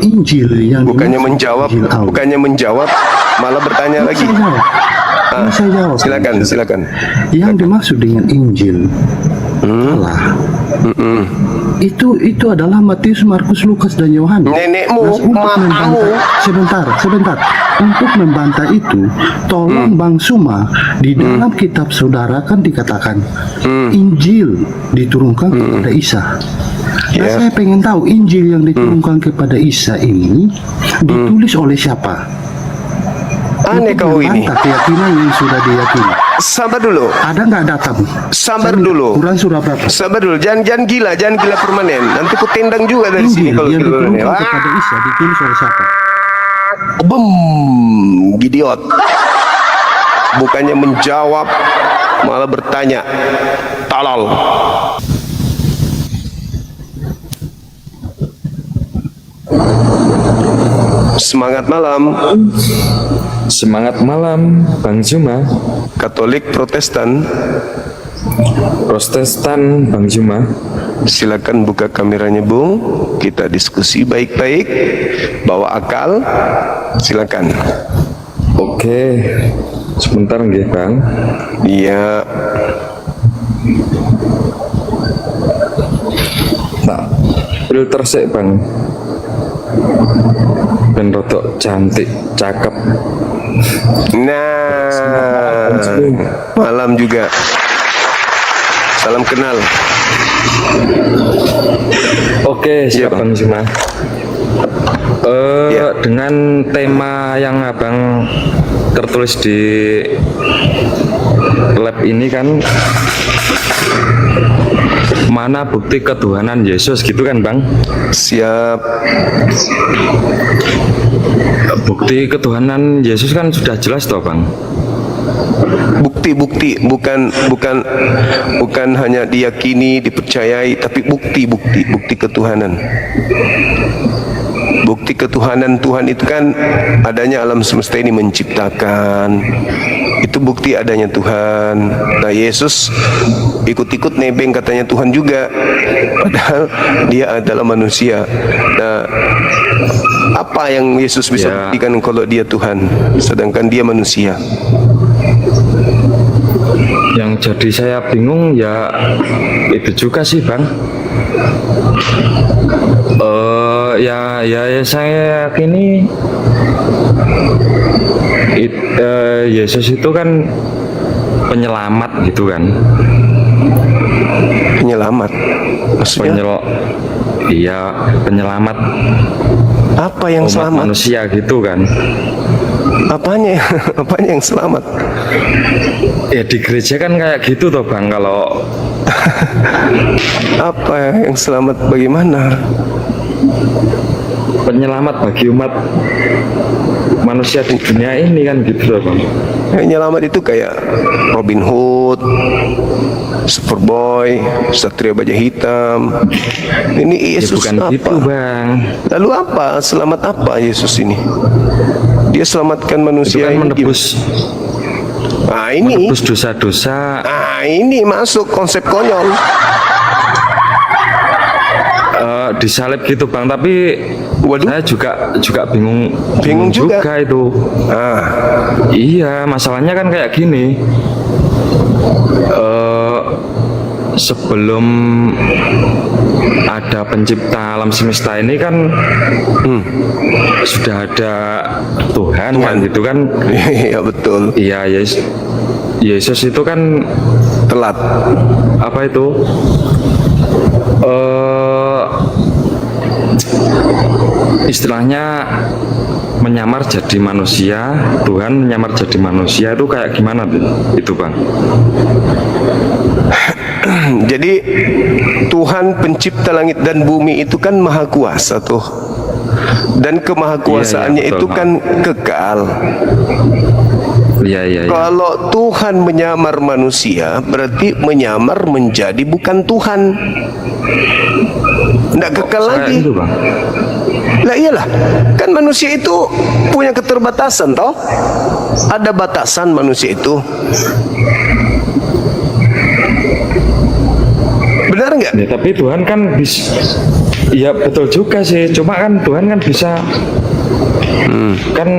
Injil yang Bukannya dimaksud menjawab, Injil Allah. bukannya menjawab, malah bertanya lagi. Saya jawab. Saya jawab. Silakan, silakan. Yang dimaksud dengan Injil Allah itu adalah Matius, Markus, Lukas, dan Yohanes. Nenekmu, Nah, untuk mamamu. membantah, sebentar. Untuk membantah itu, tolong Bang Suma, di dalam kitab saudara kan dikatakan Injil diturunkan kepada Isa. Nah, Ya. saya pengen tahu Injil yang diturunkan kepada Isa ini ditulis oleh siapa? Aneh Untuk kau ini. membantah keyakinan yang sudah diyakini. Sabar dulu. Ada nggak data, Bu? Sabar Saya minta dulu. Quran surah berapa? Sabar dulu. Jangan gila permanen. Nanti ku tendang juga dari sini Injil kalau yang gila permanen. diturunkan kepada Isa ditulis oleh siapa? Bum, gidiot. Bukannya menjawab, malah bertanya. Tolol. Semangat malam, Semangat malam, Bang Zuma. Katolik Protestan. Protestan, Bang Zuma. Silakan buka kameranya, Bung. Kita diskusi baik-baik, bawa akal. Silakan. Oke, sebentar nggih, Bang. Iya, Nah, filter sik, Bang. Ben rodok cantik, cakep. nah, malam juga. Salam kenal. Oke, Iya, siap, Bang. Bang Zuma. Iya. Dengan tema yang Abang tertulis di lab ini kan, mana bukti ketuhanan Yesus gitu kan, Bang? Siap. Bukti ketuhanan Yesus kan sudah jelas toh, Bang. Bukti-bukti, bukan hanya diyakini, dipercayai, tapi bukti ketuhanan. Bukti ketuhanan Tuhan itu kan adanya alam semesta ini menciptakan. Itu bukti adanya Tuhan. Nah, Yesus ikut-ikut nebeng katanya Tuhan juga, padahal dia adalah manusia. Nah, apa yang Yesus bisa Ya. buktikan kalau dia Tuhan, sedangkan dia manusia? Yang jadi saya bingung ya itu juga sih, Bang. Ya saya yakini Yesus itu kan penyelamat gitu kan. Penyelamat, maksudnya Iya, penyelamat apa yang umat selamat? manusia gitu kan. Apanya apanya yang selamat? Ya di gereja kan kayak gitu toh, Bang. Kalau Apa yang selamat bagaimana? penyelamat bagi umat manusia di dunia ini kan gitu toh, Bang. Yang nyelamat itu kayak Robin Hood, Superboy, Satria Baja Hitam. Ini Ya Yesus bukan apa? gitu, Bang. Lalu apa? Selamat apa Yesus ini? Dia selamatkan Itu manusia kan ini. menebus Nah ini, dosa-dosa. nah ini masuk konsep konyol. Disalib gitu, Bang, tapi Waduh. saya juga bingung juga. itu. Ah, Iya, masalahnya kan kayak gini. Sebelum ada pencipta alam semesta ini kan sudah ada Tuhan kan gitu kan. iya betul. Iya, Yesus itu kan Telat. apa itu? Istilahnya menyamar jadi manusia, Tuhan menyamar jadi manusia itu kayak gimana tuh? Itu, Bang. Jadi Tuhan pencipta langit dan bumi itu kan maha kuasa tuh. Dan kemahakuasaannya Iya, betul, itu kan kekal. Iya. Kalau Tuhan menyamar manusia, berarti menyamar menjadi bukan Tuhan. Tidak kekal Kayak lagi. itu, Bang. Lah iyalah, kan manusia itu punya keterbatasan toh. Ada batasan manusia itu. Benar nggak? Ya, tapi Tuhan kan Iya betul juga sih. Cuma kan Tuhan kan bisa kan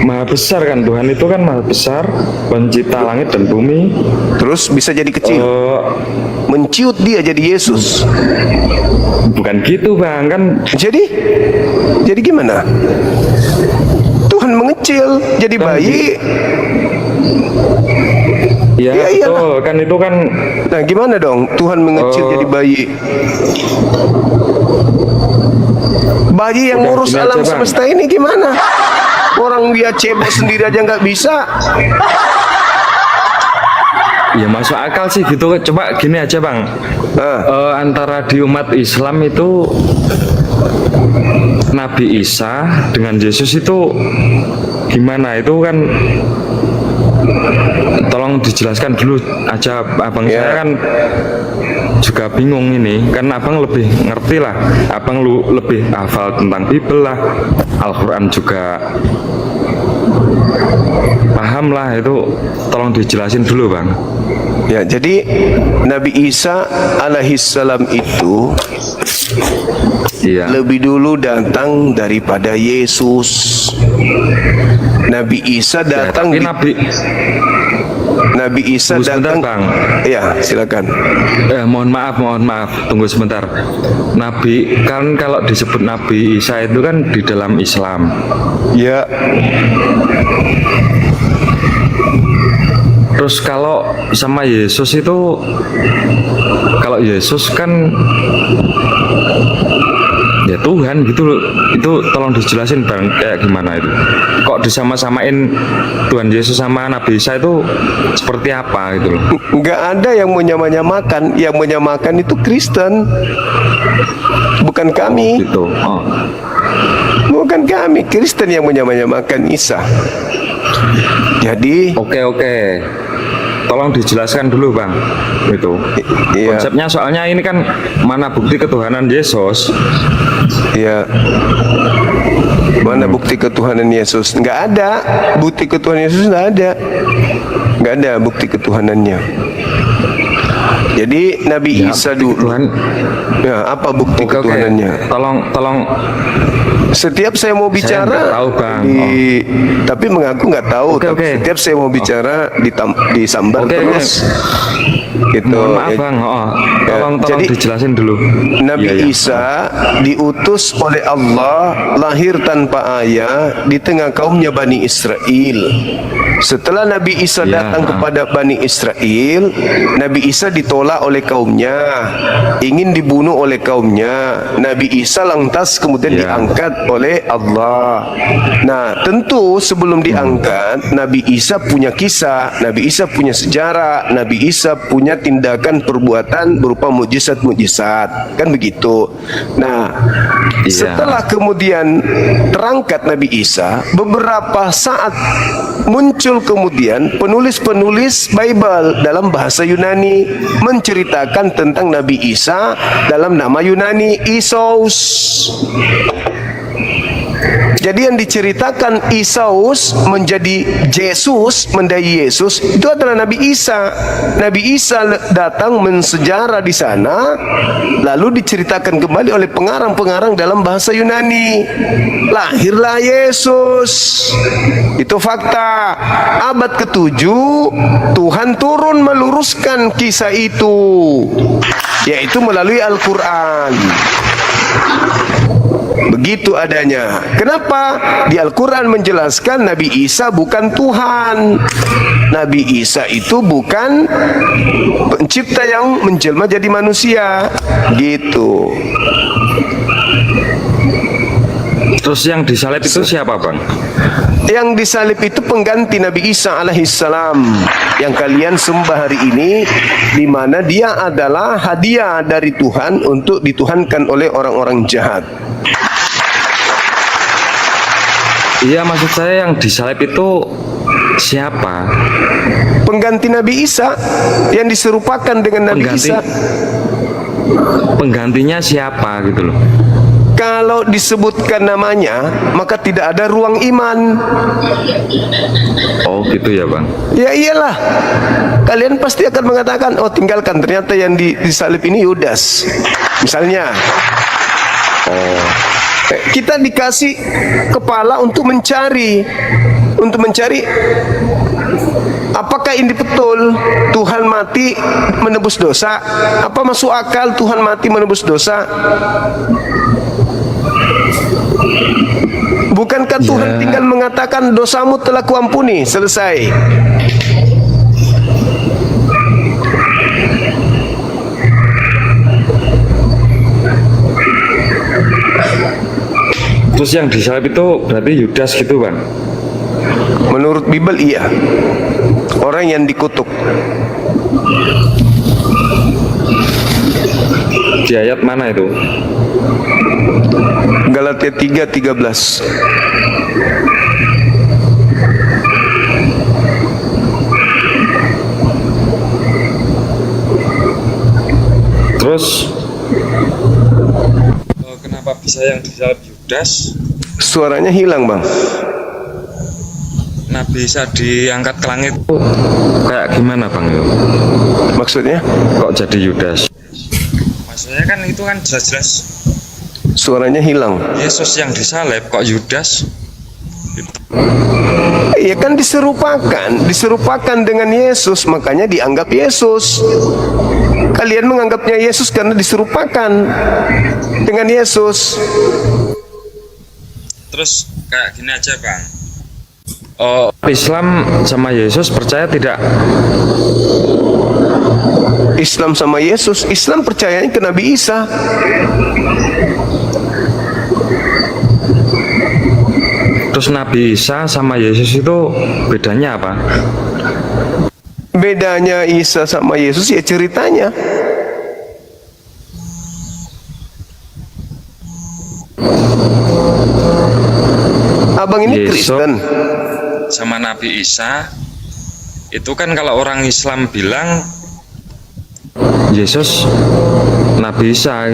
maha besar kan, Tuhan itu kan maha besar, pencipta langit dan bumi. Terus bisa jadi kecil. Eh, Menciut dia jadi Yesus. bukan gitu bang, kan Jadi gimana? Tuhan mengecil jadi bayi. ya Iya, iyalah. betul kan, itu kan Nah, gimana dong Tuhan mengecil jadi bayi? Bayi yang Udah, ngurus gini alam aja, Bang. semesta ini gimana? Orang dia cebok sendiri aja nggak bisa. ya masuk akal sih gitu. Coba gini aja bang, Nah, antara di umat Islam itu Nabi Isa dengan Yesus itu gimana? Itu kan tolong dijelaskan dulu aja abang. Ya. Saya kan juga bingung ini, kan abang lebih ngerti lah, abang lebih hafal tentang Bible lah, Al-Quran juga paham lah, itu tolong dijelasin dulu bang. ya jadi Nabi Isa alaihissalam itu Iya. lebih dulu datang daripada Yesus. Nabi Isa Ya, datang tapi di- Nabi Isa Tunggu sebentar, datang. Bang. Ya, silakan. Mohon maaf, tunggu sebentar. Nabi kan kalau disebut Nabi Isa itu kan di dalam Islam. Ya, Terus kalau sama Yesus itu, kalau Yesus kan ya Tuhan gitu loh. Itu tolong dijelasin bang, kayak gimana itu? Kok disama-samain Tuhan Yesus sama Nabi Isa itu seperti apa gitu loh? nggak ada yang menyamakan. Yang menyamakan itu Kristen, bukan kami. Gitu. Oh. Bukan kami. Kristen yang menyamakan Isa. Jadi, Oke. Tolong dijelaskan dulu bang, itu iya, konsepnya. Soalnya ini kan mana bukti ketuhanan Yesus? ya. Mana bukti ketuhanan Yesus? Nggak ada. Bukti ketuhanan Yesus nggak ada. Nggak ada bukti ketuhanannya. Jadi Nabi Isa dulu. Tuhan. Ya, apa bukti Oke. ketuhanannya? Tolong. Setiap saya mau bicara nggak tahu, Bang. tapi mengaku nggak tahu. Oke, Tapi oke. setiap saya mau bicara disambar Oke, terus. Gitu. Mohon maaf Ya, bang. Tolong jadi- dijelasin dulu. Nabi Iya, iya. Isa diutus oleh Allah, lahir tanpa ayah di tengah kaumnya Bani Israel. Setelah Nabi Isa Ya. datang kepada Bani Israel, Nabi Isa ditolak oleh kaumnya, ingin dibunuh oleh kaumnya. Nabi Isa lantas kemudian Ya. diangkat oleh Allah. Nah, tentu sebelum diangkat, Nabi Isa punya kisah, Nabi Isa punya sejarah, Nabi Isa punya tindakan perbuatan berupa mujizat-mujizat, kan begitu. Nah, Iya. setelah kemudian terangkat Nabi Isa, beberapa saat muncul kemudian penulis-penulis Bible dalam bahasa Yunani menceritakan tentang Nabi Isa dalam nama Yunani Isos. Jadi yang diceritakan Isus menjadi Yesus, menjadi Yesus, itu adalah Nabi Isa. Nabi Isa datang mensejarah di sana, lalu diceritakan kembali oleh pengarang-pengarang dalam bahasa Yunani. Lahirlah Yesus. Itu fakta. Abad ke-7 Tuhan turun meluruskan kisah itu, yaitu melalui Al-Quran. Begitu adanya. Kenapa? Di Al-Quran menjelaskan Nabi Isa bukan Tuhan. Nabi Isa itu bukan pencipta yang menjelma jadi manusia. Gitu. Terus yang disalib itu siapa bang? Yang disalib itu pengganti Nabi Isa alaihissalam yang kalian sembah hari ini, di mana dia adalah hadiah dari Tuhan untuk dituhankan oleh orang-orang jahat. Iya, maksud saya yang disalib itu siapa? Pengganti Nabi Isa yang diserupakan dengan Nabi Pengganti. Isa. Penggantinya siapa gitu loh? Kalau disebutkan namanya, maka tidak ada ruang iman. Oh gitu ya Bang. Ya iyalah, kalian pasti akan mengatakan, oh tinggalkan, ternyata yang disalib ini Yudas misalnya. Kita dikasih kepala untuk mencari apakah ini betul Tuhan mati menebus dosa? Apa masuk akal Tuhan mati menebus dosa? Bukankah Tuhan tinggal mengatakan dosamu telah kuampuni, selesai. Terus yang disalib itu berarti Yudas gitu Bang? Menurut Bible iya, orang yang dikutuk. Di ayat mana itu? Galatia 3:13. Terus kenapa bisa yang disalib Yudas? Suaranya hilang Bang. Nabi Isa diangkat ke langit kayak gimana Bang itu? Maksudnya? Kok jadi Yudas? Maksudnya kan itu kan jelas-jelas Suaranya hilang. Yesus yang disalib, kok Yudas? Iya kan diserupakan dengan Yesus, makanya dianggap Yesus. Kalian menganggapnya Yesus karena diserupakan dengan Yesus. Terus kayak gini aja Bang, Islam sama Yesus percaya tidak? Islam sama Yesus, Islam percayanya ke Nabi Isa. Terus Nabi Isa sama Yesus itu bedanya apa? Bedanya Isa sama Yesus ya ceritanya. Abang ini Yesus Kristen. sama Nabi Isa itu kan kalau orang Islam bilang Yesus Nabi Isa,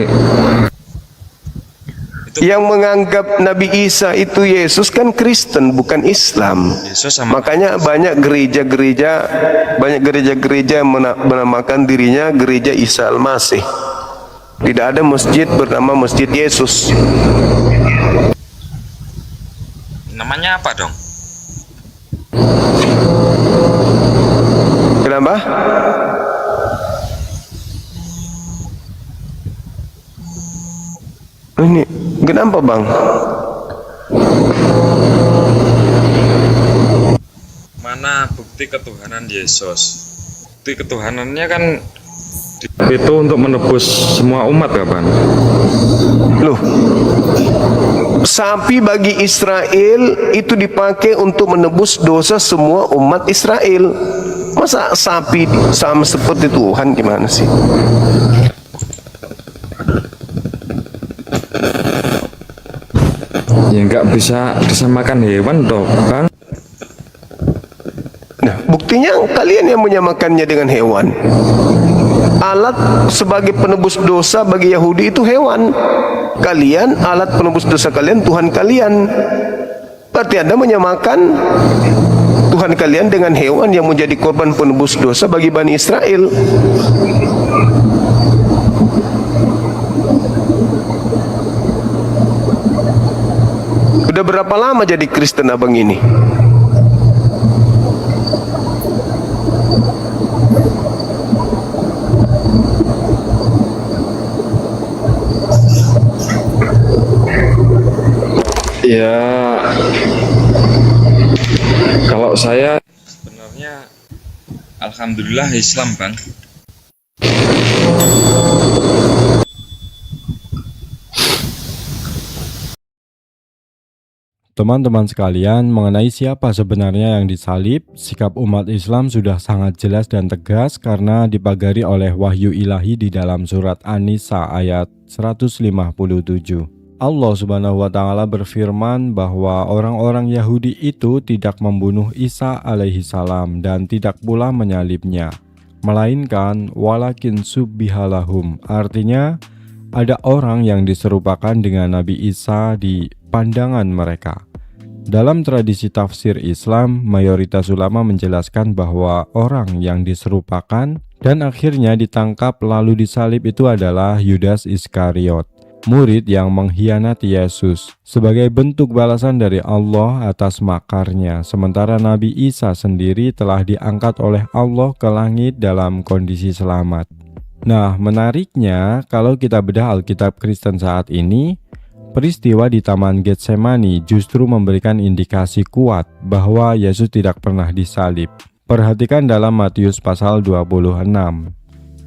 Yang menganggap Nabi Isa itu Yesus kan Kristen, bukan Islam. Yesus sama Makanya banyak gereja-gereja menamakan dirinya gereja Isa Al-Masih. Tidak ada masjid bernama Masjid Yesus. namanya apa dong? Kenapa? Ini kenapa bang? Mana bukti ketuhanan Yesus? Bukti ketuhanannya kan itu untuk menebus semua umat kapan? Loh, sapi bagi Israel itu dipakai untuk menebus dosa semua umat Israel. Masa sapi sama seperti Tuhan, gimana sih? Ya nggak bisa disamakan hewan toh bang. Nah, buktinya kalian yang menyamakannya dengan hewan. Alat sebagai penebus dosa bagi Yahudi itu hewan. Kalian, alat penebus dosa kalian Tuhan kalian. Berarti Anda menyamakan Tuhan kalian dengan hewan yang menjadi korban penebus dosa bagi Bani Israel. Udah berapa lama jadi Kristen abang ini? Ya kalau saya sebenarnya alhamdulillah Islam bang. Teman-teman sekalian, mengenai siapa sebenarnya yang disalib, sikap umat Islam sudah sangat jelas dan tegas karena dipagari oleh wahyu ilahi di dalam surat An-Nisa ayat 157. Allah Subhanahu wa Ta'ala berfirman bahwa orang-orang Yahudi itu tidak membunuh Isa alaihi salam dan tidak pula menyalibnya, melainkan walakin subbihalahum, artinya ada orang yang diserupakan dengan Nabi Isa di pandangan mereka. Dalam tradisi tafsir Islam, mayoritas ulama menjelaskan bahwa orang yang diserupakan dan akhirnya ditangkap lalu disalib itu adalah Yudas Iskariot, murid yang mengkhianati Yesus sebagai bentuk balasan dari Allah atas makarnya. Sementara Nabi Isa sendiri telah diangkat oleh Allah ke langit dalam kondisi selamat. Nah, menariknya kalau kita bedah Alkitab Kristen saat ini, peristiwa di Taman Getsemani justru memberikan indikasi kuat bahwa Yesus tidak pernah disalib. Perhatikan dalam Matius pasal 26.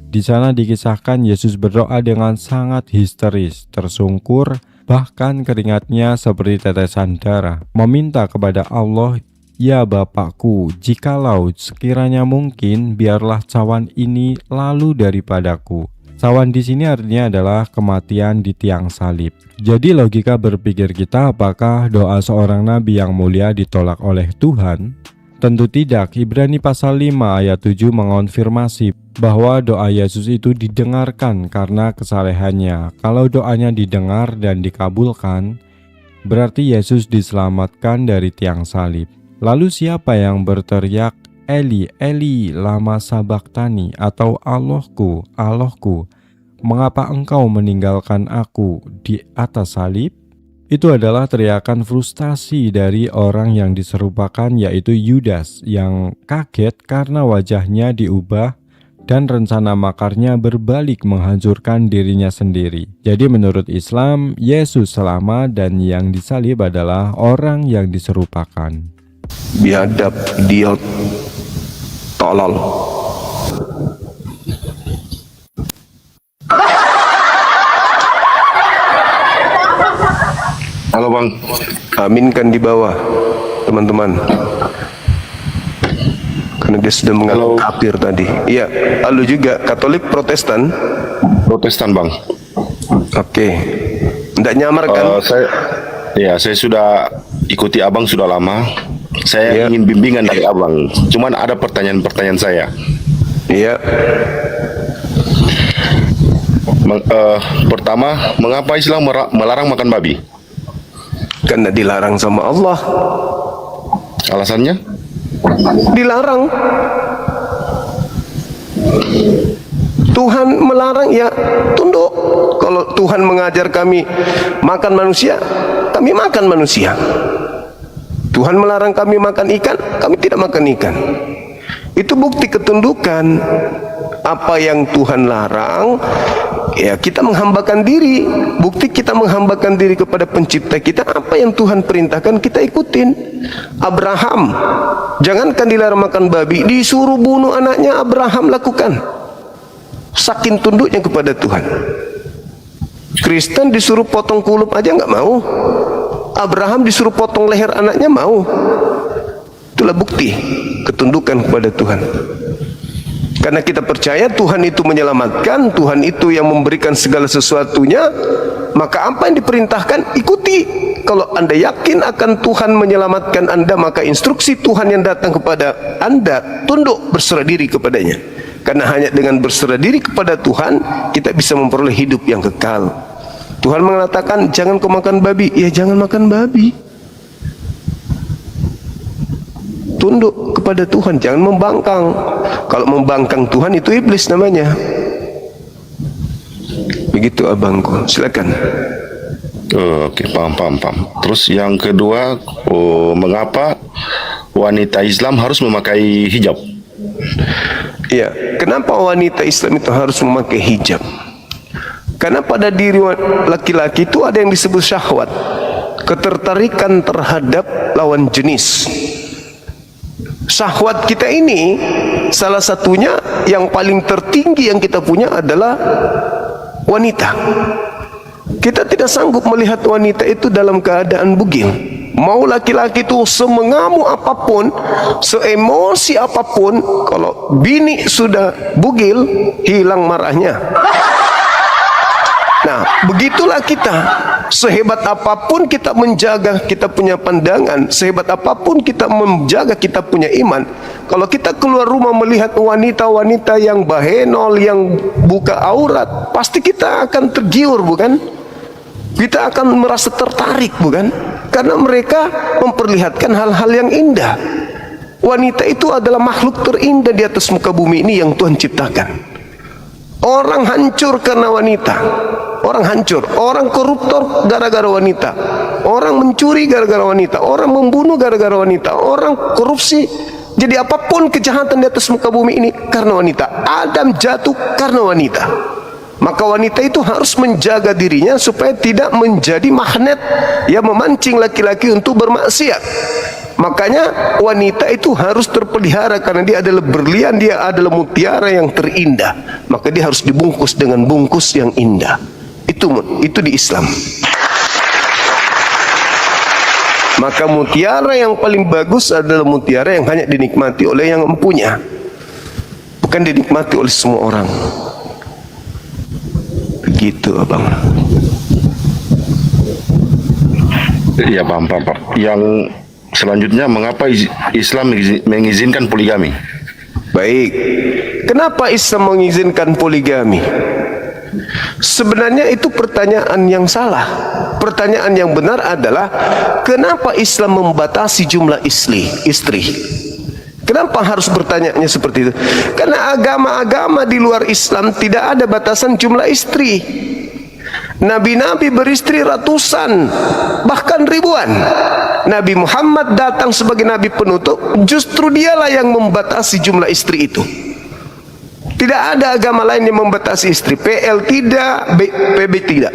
Di sana dikisahkan Yesus berdoa dengan sangat histeris, tersungkur, bahkan keringatnya seperti tetesan darah, meminta kepada Allah, "Ya Bapakku, jikalau sekiranya mungkin, biarlah cawan ini lalu daripadaku." Cawan di sini artinya adalah kematian di tiang salib. Jadi logika berpikir kita, apakah doa seorang nabi yang mulia ditolak oleh Tuhan? Tentu tidak. Ibrani pasal 5 ayat 7 mengonfirmasi bahwa doa Yesus itu didengarkan karena kesalehannya. Kalau doanya didengar dan dikabulkan, berarti Yesus diselamatkan dari tiang salib. Lalu siapa yang berteriak, "Eli, Eli, lama sabaktani," atau "Allahku, Allahku, mengapa engkau meninggalkan aku," di atas salib? Itu adalah teriakan frustasi dari orang yang diserupakan, yaitu Yudas, yang kaget karena wajahnya diubah dan rencana makarnya berbalik menghancurkan dirinya sendiri. Jadi menurut Islam, Yesus selamat dan yang disalib adalah orang yang diserupakan. Biadab, dia tolol. Halo Bang. Aminkan di bawah, teman-teman. Karena dia sudah mengaku kafir tadi. Iya, lalu juga Katolik Protestan. Protestan Bang. Oke. Tidak nyamar kan? Saya sudah ikuti Abang sudah lama. Saya ingin bimbingan dari Abang. Cuman ada pertanyaan-pertanyaan saya. Iya. Pertama, mengapa Islam melarang makan babi? Karena dilarang sama Allah. Alasannya? Dilarang. Tuhan melarang, ya tunduk. Kalau Tuhan mengajar kami makan manusia, kami makan manusia. Tuhan melarang kami makan ikan, kami tidak makan ikan. Itu bukti ketundukan. Apa yang Tuhan larang, ya kita menghambakan diri. Bukti kita menghambakan diri kepada pencipta kita, apa yang Tuhan perintahkan kita ikutin. Abraham, jangankan dilarang makan babi, disuruh bunuh anaknya, Abraham lakukan. Saking tunduknya kepada Tuhan. Kristen disuruh potong kulup aja nggak mau. Abraham disuruh potong leher anaknya mau. Itulah bukti ketundukan kepada Tuhan. Karena kita percaya Tuhan itu menyelamatkan, Tuhan itu yang memberikan segala sesuatunya, maka apa yang diperintahkan ikuti. Kalau Anda yakin akan Tuhan menyelamatkan Anda, maka instruksi Tuhan yang datang kepada Anda, tunduk, berserah diri kepadanya. Karena hanya dengan berserah diri kepada Tuhan, kita bisa memperoleh hidup yang kekal. Tuhan mengatakan, jangan kau makan babi. Ya jangan makan babi. Tunduk kepada Tuhan, jangan membangkang. Kalau membangkang Tuhan itu iblis namanya. Begitu abangku, silakan. Oke, paham. Terus yang kedua, mengapa wanita Islam harus memakai hijab? Ya, kenapa wanita Islam itu harus memakai hijab? Karena pada diri laki-laki itu ada yang disebut syahwat, ketertarikan terhadap lawan jenis. Syahwat kita ini salah satunya yang paling tertinggi yang kita punya adalah wanita. Kita tidak sanggup melihat wanita itu dalam keadaan bugil. Mau laki-laki itu semengamu apapun, seemosi apapun, kalau bini sudah bugil, hilang marahnya. Nah, Begitulah kita. Sehebat apapun kita menjaga kita punya pandangan, sehebat apapun kita menjaga kita punya iman, kalau kita keluar rumah melihat wanita-wanita yang bahenol, yang buka aurat, pasti kita akan tergiur, bukan? Kita akan merasa tertarik, bukan? Karena mereka memperlihatkan hal-hal yang indah. Wanita itu adalah makhluk terindah di atas muka bumi ini yang Tuhan ciptakan. Orang hancur karena wanita. Orang hancur, orang koruptor gara-gara wanita, orang mencuri gara-gara wanita, orang membunuh gara-gara wanita, orang korupsi. Jadi apapun kejahatan di atas muka bumi ini karena wanita. Adam jatuh karena wanita. Maka wanita itu harus menjaga dirinya supaya tidak menjadi magnet yang memancing laki-laki untuk bermaksiat. Makanya wanita itu harus terpelihara karena dia adalah berlian, dia adalah mutiara yang terindah. Maka dia harus dibungkus dengan bungkus yang indah. Itu di Islam. Maka mutiara yang paling bagus adalah mutiara yang hanya dinikmati oleh yang mempunyai, bukan dinikmati oleh semua orang. Begitu, Abang. Iya, paham, Pak. Yang selanjutnya, mengapa Islam mengizinkan poligami? Baik. Kenapa Islam mengizinkan poligami? Sebenarnya itu pertanyaan yang salah. Pertanyaan yang benar adalah kenapa Islam membatasi jumlah istri? Kenapa harus bertanyanya seperti itu? Karena agama-agama di luar Islam tidak ada batasan jumlah istri. Nabi-nabi beristri ratusan, bahkan ribuan. Nabi Muhammad datang sebagai nabi penutup, justru dialah yang membatasi jumlah istri itu. Tidak ada agama lain yang membatasi istri. PL tidak, PB tidak.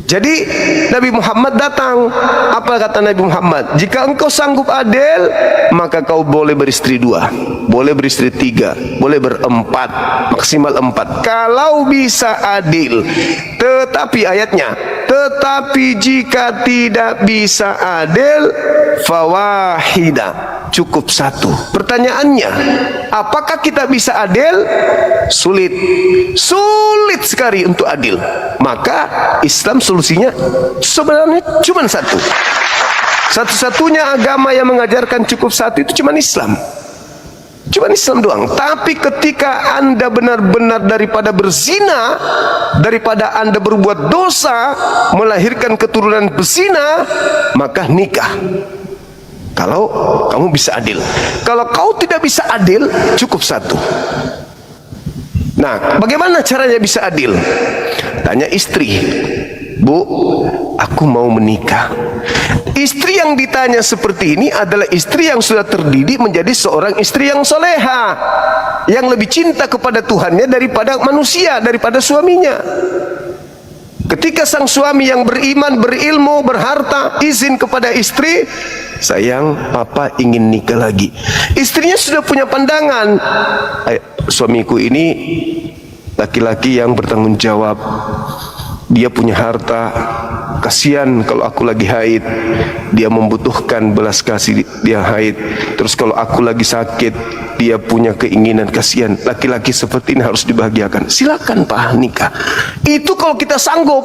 Jadi Nabi Muhammad datang. Apa kata Nabi Muhammad? Jika engkau sanggup adil, maka kau boleh beristri 2, boleh beristri 3, boleh berempat, maksimal 4. Kalau bisa adil. Tetapi ayatnya, tetapi jika tidak bisa adil, fawahida, cukup 1. Pertanyaannya, apakah kita bisa adil? Sulit sekali untuk adil. Maka Islam solusinya sebenarnya cuma 1. Satu-satunya agama yang mengajarkan cukup 1 itu cuma Islam. Cuma Islam doang. Tapi ketika Anda benar-benar daripada berzina, daripada Anda berbuat dosa, melahirkan keturunan berzina, maka nikah. Kalau kamu bisa adil. Kalau kau tidak bisa adil, cukup 1. Nah, bagaimana caranya bisa adil? Tanya istri, Bu, aku mau menikah. Istri yang ditanya seperti ini adalah istri yang sudah terdidik menjadi seorang istri yang soleha, yang lebih cinta kepada Tuhannya daripada manusia, daripada suaminya. Ketika sang suami yang beriman, berilmu, berharta, izin kepada istri, sayang, papa ingin nikah lagi. Istrinya sudah punya pandangan, suamiku ini laki-laki yang bertanggung jawab, dia punya harta, kasihan kalau aku lagi haid, dia membutuhkan belas kasih, dia haid. Terus kalau aku lagi sakit, dia punya keinginan, kasihan, laki-laki seperti ini harus dibahagiakan. Silakan Pak, nikah. Itu kalau kita sanggup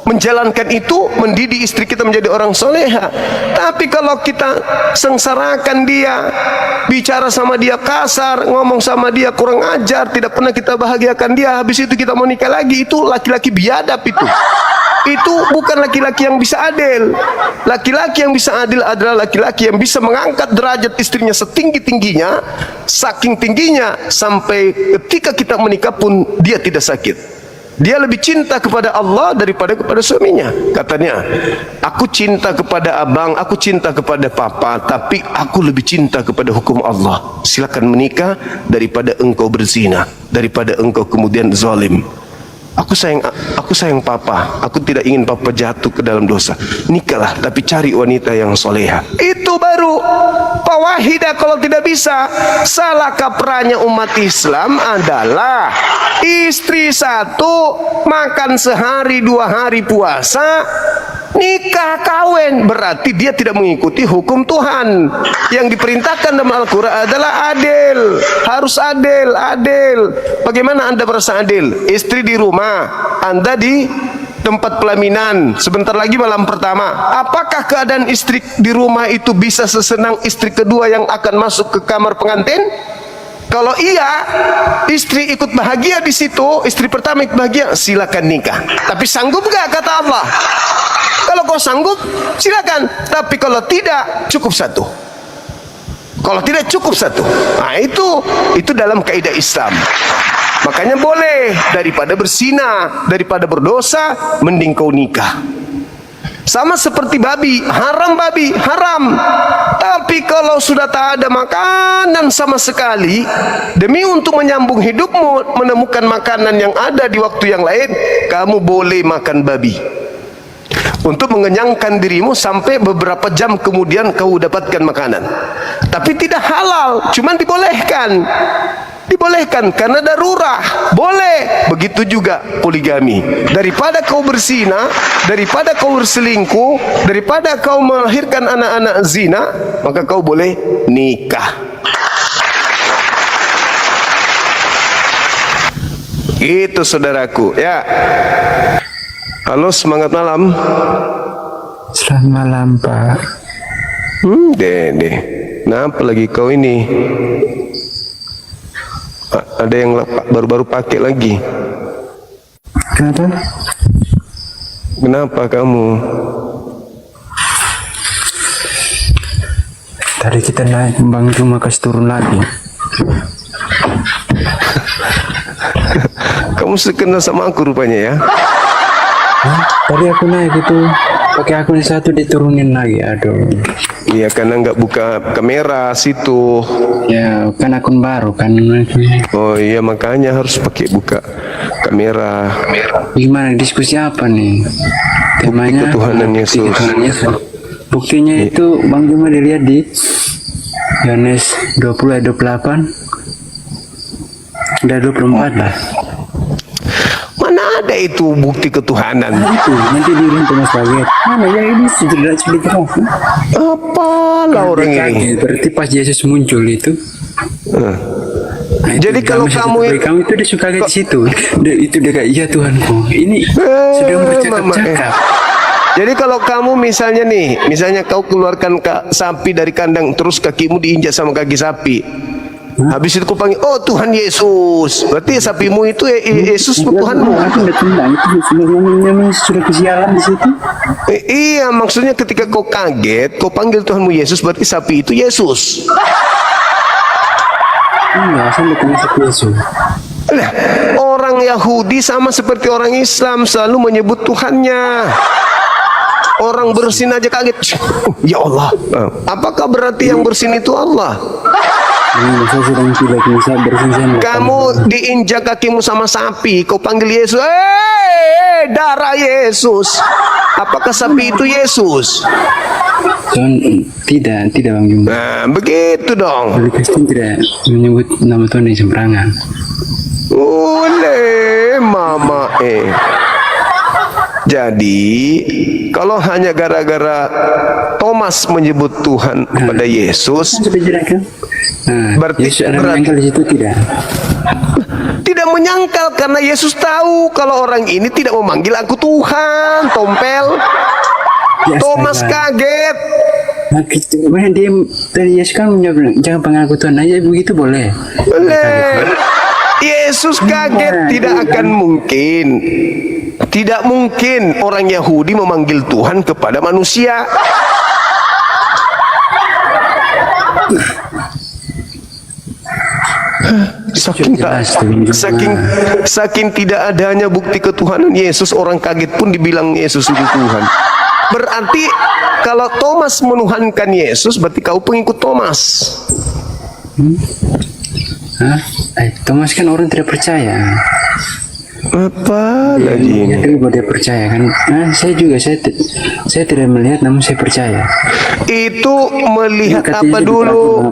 menjalankan itu, mendidik istri kita menjadi orang soleha. Tapi kalau kita sengsarakan dia, bicara sama dia kasar, ngomong sama dia kurang ajar, tidak pernah kita bahagiakan dia, habis itu kita mau nikah lagi, itu laki-laki biadab itu. Itu bukan laki-laki yang bisa adil. Laki-laki yang bisa adil adalah laki-laki yang bisa mengangkat derajat istrinya setinggi-tingginya, saking tingginya sampai ketika kita menikah pun dia tidak sakit. Dia lebih cinta kepada Allah daripada kepada suaminya. Katanya, aku cinta kepada abang, aku cinta kepada papa, tapi aku lebih cinta kepada hukum Allah. Silakan menikah daripada engkau berzina, daripada engkau kemudian zalim. Aku sayang papa, aku tidak ingin papa jatuh ke dalam dosa. Nikahlah, tapi cari wanita yang soleha. Itu baru fawahidah. Kalau tidak bisa, salah kaprahnya umat Islam adalah istri 1, makan sehari 2 hari puasa, nikah, kawin, berarti dia tidak mengikuti hukum Tuhan. Yang diperintahkan dalam Al-Quran adalah adil, harus adil, adil. Bagaimana Anda merasa adil? Istri di rumah, Anda di tempat pelaminan, sebentar lagi malam pertama. Apakah keadaan istri di rumah itu bisa sesenang istri kedua yang akan masuk ke kamar pengantin? Kalau iya, istri ikut bahagia di situ, istri pertama ikut bahagia, silakan nikah. Tapi sanggup gak kata Allah? Kalau kau sanggup, silakan. Tapi kalau tidak, cukup satu. Kalau tidak, cukup satu. Nah, itu dalam kaidah Islam. Makanya boleh, daripada berzina, daripada berdosa, mending kau nikah. Sama seperti babi, haram babi, haram. Tapi kalau sudah tak ada makanan sama sekali, demi untuk menyambung hidupmu, menemukan makanan yang ada di waktu yang lain, kamu boleh makan babi. Untuk mengenyangkan dirimu sampai beberapa jam kemudian kau dapatkan makanan. Tapi tidak halal, cuman dibolehkan. Dibolehkan karena darurat, boleh. Begitu juga poligami. Daripada kau berzina, daripada kau berselingkuh, daripada kau melahirkan anak-anak zina, maka kau boleh nikah. Itu saudaraku, ya. Halo, semangat malam. Selamat malam, Pak. Dede, kenapa lagi kau ini? Ada yang baru-baru pakai lagi. Kenapa? Kenapa kamu? Tadi kita naik Bang cuma kasih turun lagi. Kamu sekenal sama aku rupanya ya? Hah? Tadi aku naik itu pakai akun satu diturunin lagi. Aduh. Iya, karena nggak buka kamera situ. Ya kan akun baru kan. Oh iya, makanya harus pakai buka kamera. Gimana diskusi apa nih? Temanya ketuhanan Yesus. ketuhanan Yesus. Buktinya itu Bang cuma dilihat di Yohanes 20 ayat 28. Udah 24 lah. Mana ada itu bukti ketuhanan? Nah, itu nanti dirindu Mas Baget. Mana ya ini sudah jelas. Apalah orang ini? Berarti pas Yesus muncul itu. Nah, Jadi itu kalau kamu itu udah suka di situ. Itu udah kayak iya Tuhanku. Ini sudah bercakap-cakap. Jadi kalau kamu misalnya nih, misalnya kau keluarkan sapi dari kandang, terus kakimu diinjak sama kaki sapi. Habis itu kau panggil, oh Tuhan Yesus. Berarti sapimu itu Yesus Tuhanmu. Aku udah tendang itu sudah kesialan di situ. Iya, maksudnya ketika kau kaget, kau panggil Tuhanmu Yesus, berarti sapi itu Yesus. Iya, sampai kena sapi Yesus. Nah, orang Yahudi sama seperti orang Islam selalu menyebut Tuhannya. Orang bersin aja kaget. Ya Allah. Apakah berarti yang bersin itu Allah? Saya sedang tidak bisa bersin. Kamu diinjak kakimu sama sapi, kau panggil Yesus. Darah Yesus. Apakah sapi itu Yesus? Tidak Bang Jumbo. Nah, begitu dong. Holy Kristen tidak menyebut nama Tuhan yang sembarangan. Oleh mama Jadi kalau hanya gara-gara Thomas menyebut Tuhan kepada Yesus, berarti Yesus ada menyangkal di situ tidak menyangkal karena Yesus tahu kalau orang ini tidak memanggil aku Tuhan, tompel. Ya, Thomas kaget. Nah, kemudian dia tadi Yesus kan menjawab jangan panggil aku Tuhan aja, begitu boleh. Yesus kaget, tidak akan mungkin. Tidak mungkin orang Yahudi memanggil Tuhan kepada manusia. Saking tidak adanya bukti ketuhanan Yesus, orang kaget pun dibilang Yesus itu Tuhan. Berarti kalau Thomas menuhankan Yesus, berarti kau pengikut Thomas. Thomas kan orang tidak percaya. Apa lagi ini? Dulu dia percaya kan? Saya juga saya tidak melihat, namun saya percaya. Itu melihat apa Katanya dulu?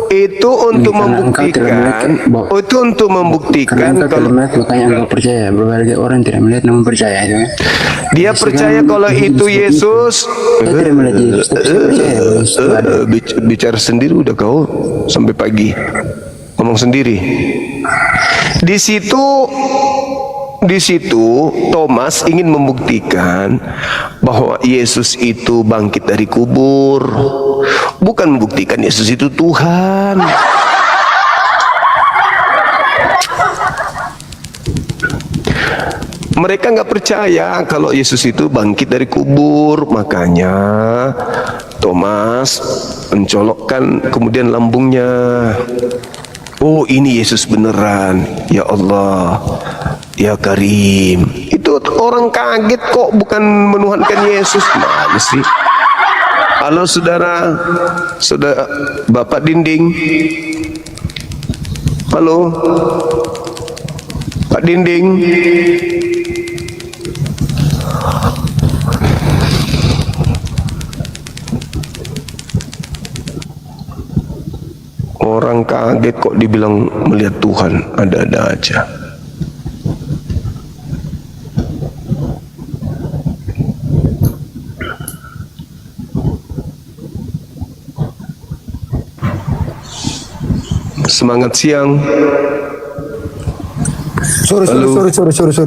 itu untuk Karena engkau tidak melihat, membuktikan, itu untuk karena membuktikan engkau tidak kalau melihat makanya engkau percaya. Berbagai orang tidak melihat namun percaya itu kan. dia percaya kalau itu Yesus. Saya tidak melihat Yesus, tapi saya percaya bahwa Yesus itu ada. Bicara sendiri udah kau sampai pagi, ngomong sendiri. Di situ Thomas ingin membuktikan bahwa Yesus itu bangkit dari kubur, bukan membuktikan Yesus itu Tuhan. Mereka nggak percaya kalau Yesus itu bangkit dari kubur, makanya Thomas mencolokkan kemudian lambungnya. Oh, ini Yesus beneran, ya Allah, ya Karim. Itu orang kaget kok, bukan menuhankan Yesus. Mana sih? Halo saudara Bapak Dinding. Halo Pak Dinding. Orang kaget kok dibilang melihat Tuhan, ada-ada aja. Semangat siang. Sorry,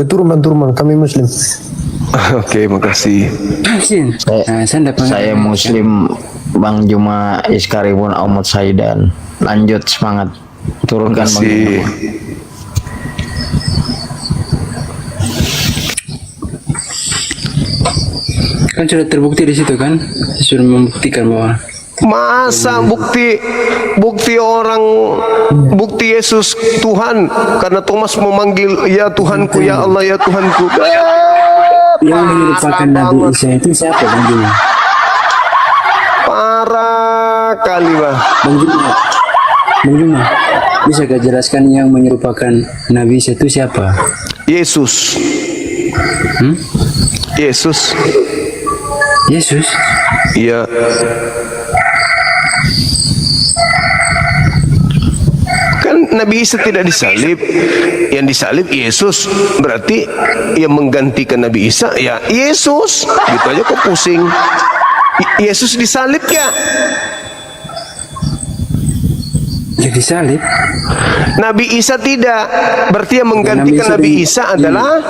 turun kami Muslim. Oke, makasih. Saya Muslim, Bang Juma Iskaribun Ahmad Saidan. Lanjut, semangat, turunkan Bang Makasih. Juma. Kan sudah terbukti di situ kan, sudah membuktikan bahwa Masa bukti orang, bukti Yesus Tuhan karena Thomas memanggil ya Tuhanku, ya Allah, ya Tuhanku. yang menyerupakan Nabi Isa itu siapa Bang Juma? Parah kali bah. Bang Juma, bisa kau jelaskan yang menyerupakan Nabi Isa itu siapa? Yesus. Yesus. Yesus? Iya. Kan Nabi Isa tidak disalib, yang disalib Yesus, berarti yang menggantikan Nabi Isa ya Yesus. Gitu aja kok pusing. Yesus disalib ya? Jadi salib? Nabi Isa tidak, berarti yang menggantikan Nabi Isa adalah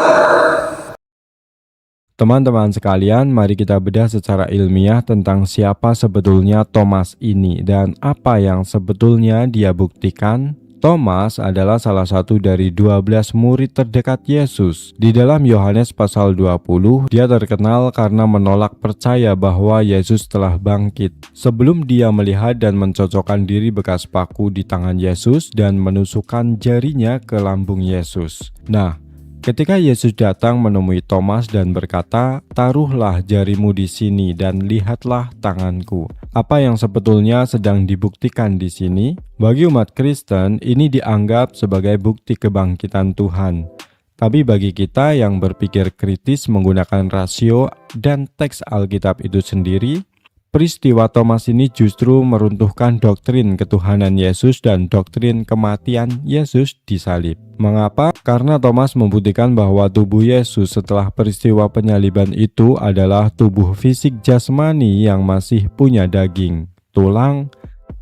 Teman-teman sekalian, mari kita bedah secara ilmiah tentang siapa sebetulnya Thomas ini dan apa yang sebetulnya dia buktikan. Thomas adalah salah satu dari 12 murid terdekat Yesus. Di dalam Yohanes pasal 20, dia terkenal karena menolak percaya bahwa Yesus telah bangkit. Sebelum dia melihat dan mencocokkan diri bekas paku di tangan Yesus dan menusukkan jarinya ke lambung Yesus. Nah, ketika Yesus datang menemui Thomas dan berkata, "Taruhlah jarimu di sini dan lihatlah tanganku." Apa yang sebetulnya sedang dibuktikan di sini? Bagi umat Kristen, ini dianggap sebagai bukti kebangkitan Tuhan. Tapi bagi kita yang berpikir kritis menggunakan rasio dan teks Alkitab itu sendiri, peristiwa Thomas ini justru meruntuhkan doktrin ketuhanan Yesus dan doktrin kematian Yesus disalib. Mengapa? Karena Thomas membuktikan bahwa tubuh Yesus setelah peristiwa penyaliban itu adalah tubuh fisik jasmani yang masih punya daging, tulang,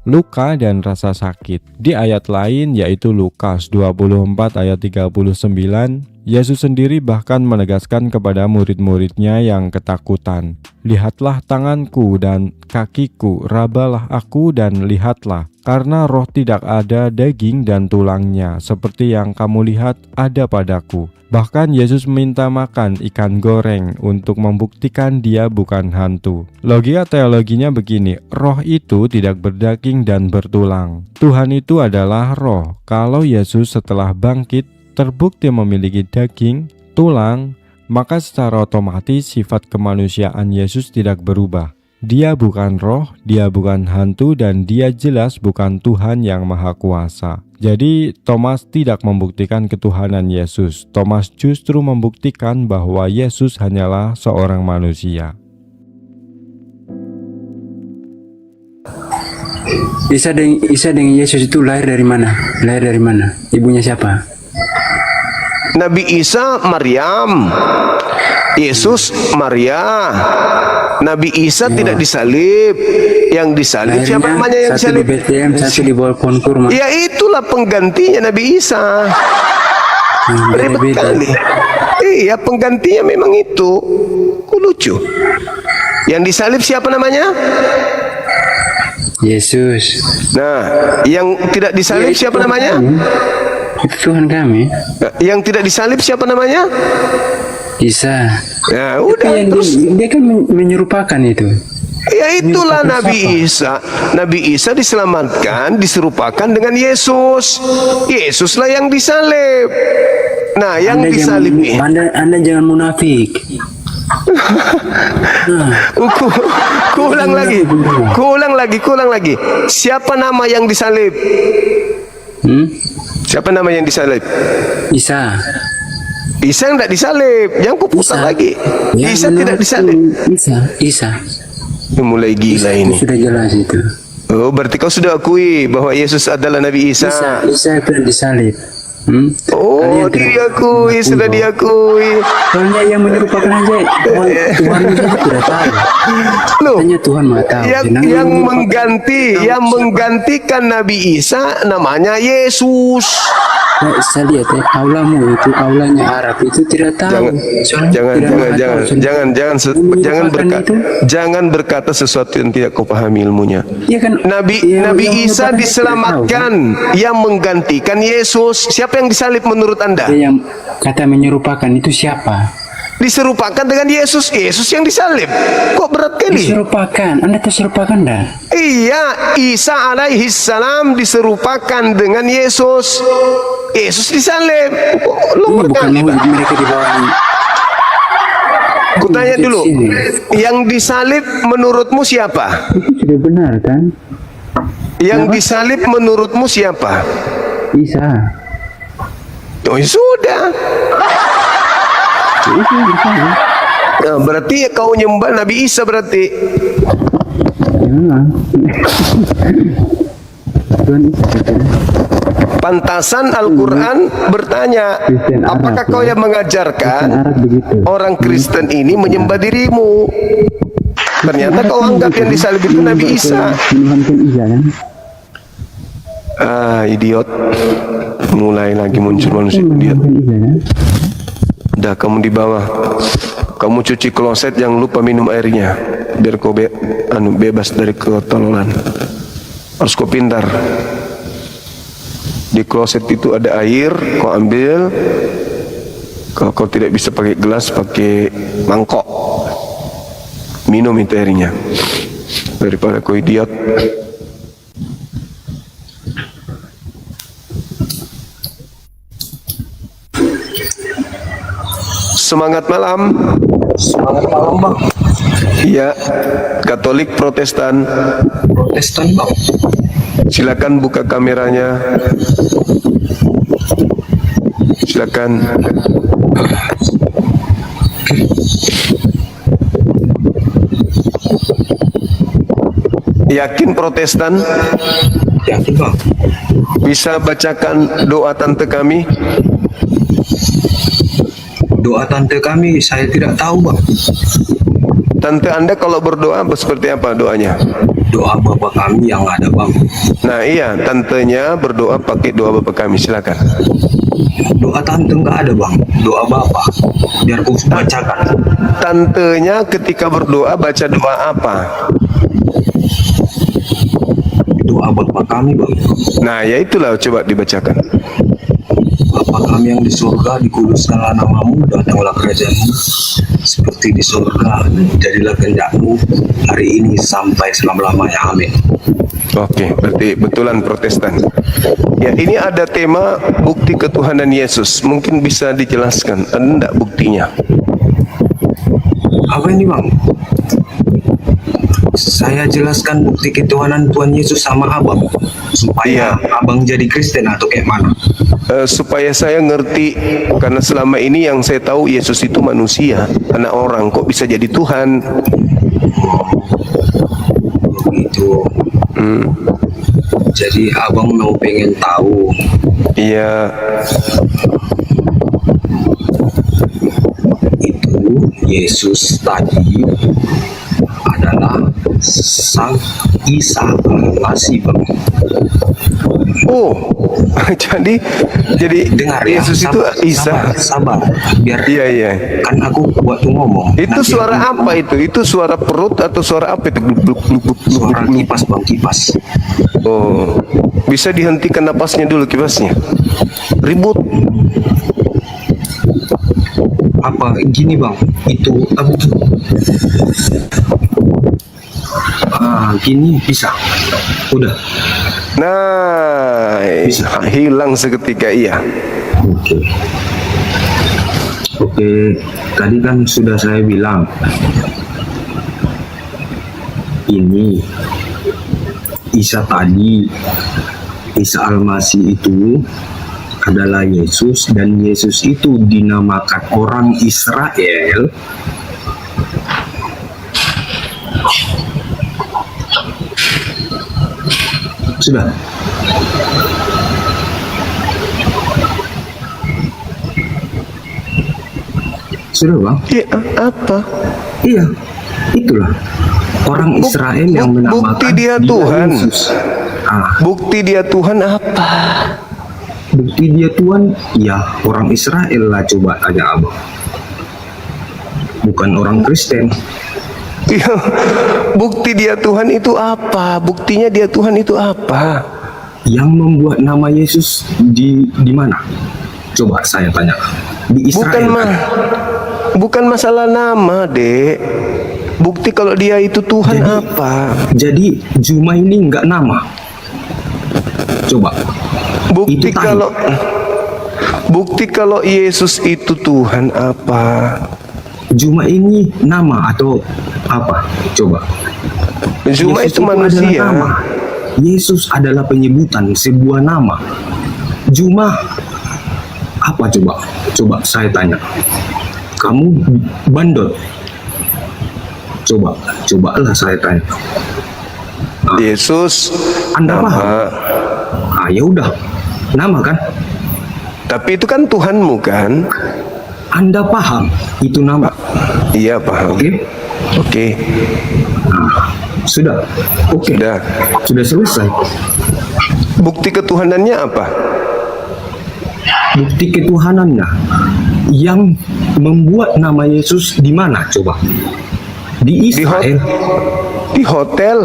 luka, dan rasa sakit. Di ayat lain yaitu Lukas 24 ayat 39, Yesus sendiri bahkan menegaskan kepada murid-muridnya yang ketakutan, "Lihatlah tanganku dan kakiku, rabalah aku dan lihatlah, karena roh tidak ada daging dan tulangnya, seperti yang kamu lihat ada padaku." Bahkan Yesus minta makan ikan goreng untuk membuktikan dia bukan hantu. Logika teologinya begini, roh itu tidak berdaging dan bertulang. Tuhan itu adalah roh. Kalau Yesus setelah bangkit terbukti memiliki daging, tulang, maka secara otomatis sifat kemanusiaan Yesus tidak berubah. Dia bukan roh, dia bukan hantu, dan dia jelas bukan Tuhan yang Maha Kuasa. Jadi Thomas tidak membuktikan ketuhanan Yesus. Thomas justru membuktikan bahwa Yesus hanyalah seorang manusia. Isa dengan Yesus itu lahir dari mana? Lahir dari mana? Ibunya siapa? Nabi Isa Maryam, Yesus Maria. Nabi Isa tidak disalib. Yang disalib siapa namanya yang satu disalib? di Bethlehem, satu di bawah pohon kurma. Ya itulah penggantinya Nabi Isa. Ribet Beda-beda. kali. Iya, penggantinya memang itu. Lucu. Yang disalib siapa namanya? Yesus. Nah, yang tidak disalib siapa namanya? Itu Tuhan kami. Yang tidak disalib siapa namanya? Isa. Ya, Itu udah yang terus. dia kan menyerupakan itu. Ya itulah Nabi Isa. Nabi Isa diselamatkan, diserupakan dengan Yesus. Yesuslah yang disalib. Nah, yang disalib ini. Anda jangan munafik. Kuulang lagi. Siapa nama yang disalib? Siapa nama yang disalib? Isa. Isa yang tidak disalib. Jangan kuputar lagi. Ya, Isa tidak disalib. Isa. Mulai gila ini. Sudah jelas itu. Oh, berarti kau sudah akui bahwa Yesus adalah Nabi Isa. Isa itu disalib. Oh, diakui, sudah diakui. Soalnya yang menyerupakan aja Tuhan saja tidak tahu. Loh, hanya Tuhan maha tahu. yang menggantikan Nabi Isa namanya Yesus. Ya, saya lihat ya, aulamu itu aulanya Arab itu tidak tahu. Jangan berkata sesuatu yang tidak kau pahami ilmunya. Ya kan, Nabi Isa diselamatkan, yang menggantikan Yesus. Siapa yang disalib menurut Anda? yang kata menyerupakan itu siapa? Diserupakan dengan Yesus. Yesus yang disalib. Kok berat kali? Diserupakan. Anda terserupakan dah? Iya, Isa alaihi salam diserupakan dengan Yesus. Yesus disalib. Lumur kali, Pak. Mereka di bawah. Kutanya dulu, yang disalib menurutmu siapa? Itu sudah benar kan? Yang disalib menurutmu siapa? Isa. Oh, ya sudah. Itu disalib. Nah, berarti kau nyembah Nabi Isa berarti. Ya memang. Tuhan Isa betul. Pantasan Al-Quran bertanya, Kristen Arab, apakah kau ya? yang mengajarkan Kristen Arab begitu. orang Kristen ini menyembah dirimu? Ternyata kau anggap yang disalib itu Nabi Isa. Menuhankan Isa kan? Ah, idiot. Mulai lagi muncul manusia idiot. Menuhankan Isa kan? Udah, kamu di bawah. Kamu cuci kloset, jangan lupa minum airnya. Biar kau bebas dari ketololan. Harus kau pintar. Di kloset itu ada air, kau ambil. Kalau kau tidak bisa pakai gelas, pakai mangkok. Minum itu airnya. Daripada kau idiot. Semangat malam. Semangat malam, Bang. Iya, Katolik Protestan. Protestan, Bang. Silakan buka kameranya. Silakan. Yakin Protestan? Yakin, Bang. Bisa bacakan doa tante kami? Doa tante kami saya tidak tahu, Bang. Tante Anda kalau berdoa seperti apa doanya? Doa Bapa kami yang ada, Bang. Nah iya, tantenya berdoa pakai doa Bapa kami, silakan. Doa tante nggak ada, Bang. Doa Bapa. Biar aku bacakan. Tantenya ketika berdoa baca doa apa? Doa Bapa kami, Bang. Nah ya itulah, coba dibacakan. Bapa kami yang di surga, dikuduskanlah namamu, datanglah kerajaanmu, seperti di surga, jadilah kehendakmu hari ini sampai selama-lamanya. Amin. Oke, berarti betulan Protestan. Ya, ini ada tema bukti ketuhanan Yesus. Mungkin bisa dijelaskan, ada enggak buktinya? Apa ini, Bang? Saya jelaskan bukti ketuhanan Tuhan Yesus sama Abang, supaya Abang jadi Kristen atau kayak mana? Supaya saya ngerti, karena selama ini yang saya tahu Yesus itu manusia, anak orang, kok bisa jadi Tuhan? Begitu. Jadi abang mau pengen tahu Iya. itu Yesus tadi adalah Sang Isa Almasih, Bang. Oh, jadi Dengar ya, Yesus itu Isa. sabar, biar Iya, iya. kan aku waktu ngomong. Itu nanti suara aku- apa itu? Itu suara perut atau suara apa itu? Gluk, gluk, gluk, gluk, gluk, Suara gluk. kipas, Bang, kipas. Oh, bisa dihentikan napasnya dulu kipasnya. Ribut. Apa gini, Bang? Itu apa tuh? Gini bisa. Udah. Nah, hilang seketika, iya. Oke. Oke, tadi kan sudah saya bilang ini Isa tadi, Isa Almasih itu adalah Yesus, dan Yesus itu dinamakan orang Israel sudah. Sudah, Bang? Iya, apa? Iya, itulah orang Israel yang menamakan bukti dia Tuhan. Yesus. Bukti dia Tuhan apa? Bukti dia Tuhan, ya orang Israel lah, coba tanya abang. Bukan orang Kristen. Iya, bukti dia Tuhan itu apa? Buktinya dia Tuhan itu apa? Yang membuat nama Yesus di mana? Coba saya tanya. Di Israel. Bukan masalah nama, Dek. Bukti kalau dia itu Tuhan apa? Jadi Juma ini nggak nama. Coba. Bukti Itu tanya. bukti kalau Yesus itu Tuhan apa? Juma ini nama atau apa? Coba. Juma Yesus itu manusia. adalah nama. Yesus adalah penyebutan sebuah nama. Juma apa coba? Coba saya tanya. Kamu bandot. Cobalah saya tanya. Yesus Anda nama. paham? Ya udah. Nama kan? Tapi itu kan Tuhanmu kan? Anda paham itu nama? Iya, paham. Oke. Sudah. Oke. Sudah selesai. Bukti ketuhanannya apa? Bukti ketuhanannya yang membuat nama Yesus di mana coba? Di Israel. Di hotel.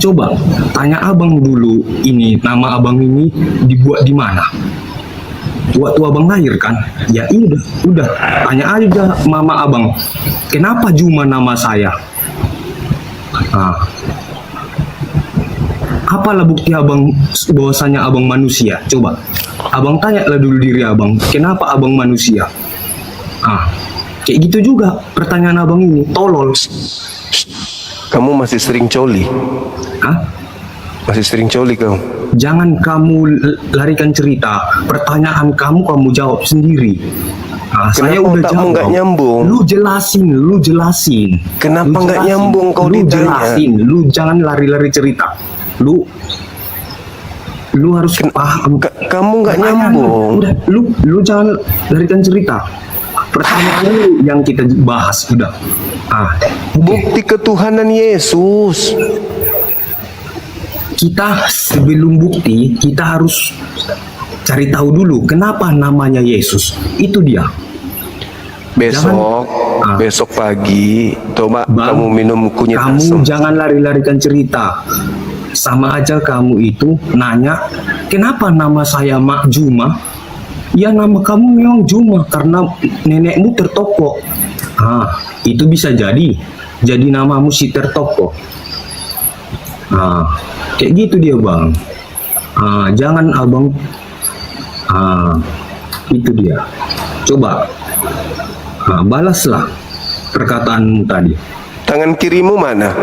Coba tanya abang dulu, ini nama abang ini dibuat di mana? Waktu abang lahir kan? Ya udah tanya aja mama abang. Kenapa Juma nama saya? Apalah bukti abang bahwasanya abang manusia? Coba abang tanyalah dulu diri abang, kenapa abang manusia? Kayak gitu juga pertanyaan abang ini, tolol. Kamu masih sering coli? Masih sering coli kamu? Jangan kamu larikan cerita. Pertanyaan kamu jawab sendiri. Saya udah jawab. Nggak nyambung? Lu jelasin. Kenapa nggak nyambung kau ditanya? Jelasin. Lu jangan lari-lari cerita. Lu harus paham. Kamu nggak nyambung. Udah, lu jangan larikan cerita. Pertanyaannya yang kita bahas udah. Bukti ketuhanan Yesus. Kita sebelum bukti, kita harus cari tahu dulu kenapa namanya Yesus. Itu dia. Besok pagi coba kamu minum kunyit Kamu asam. jangan lari-larikan cerita. Sama aja kamu itu nanya, kenapa nama saya Mak Juma? Ya nama kamu memang Juma karena nenekmu tertoko. Itu bisa jadi namamu si tertoko. Kayak gitu dia bang. Jangan abang. Itu dia. Coba balaslah perkataanmu tadi. Tangan kirimu mana?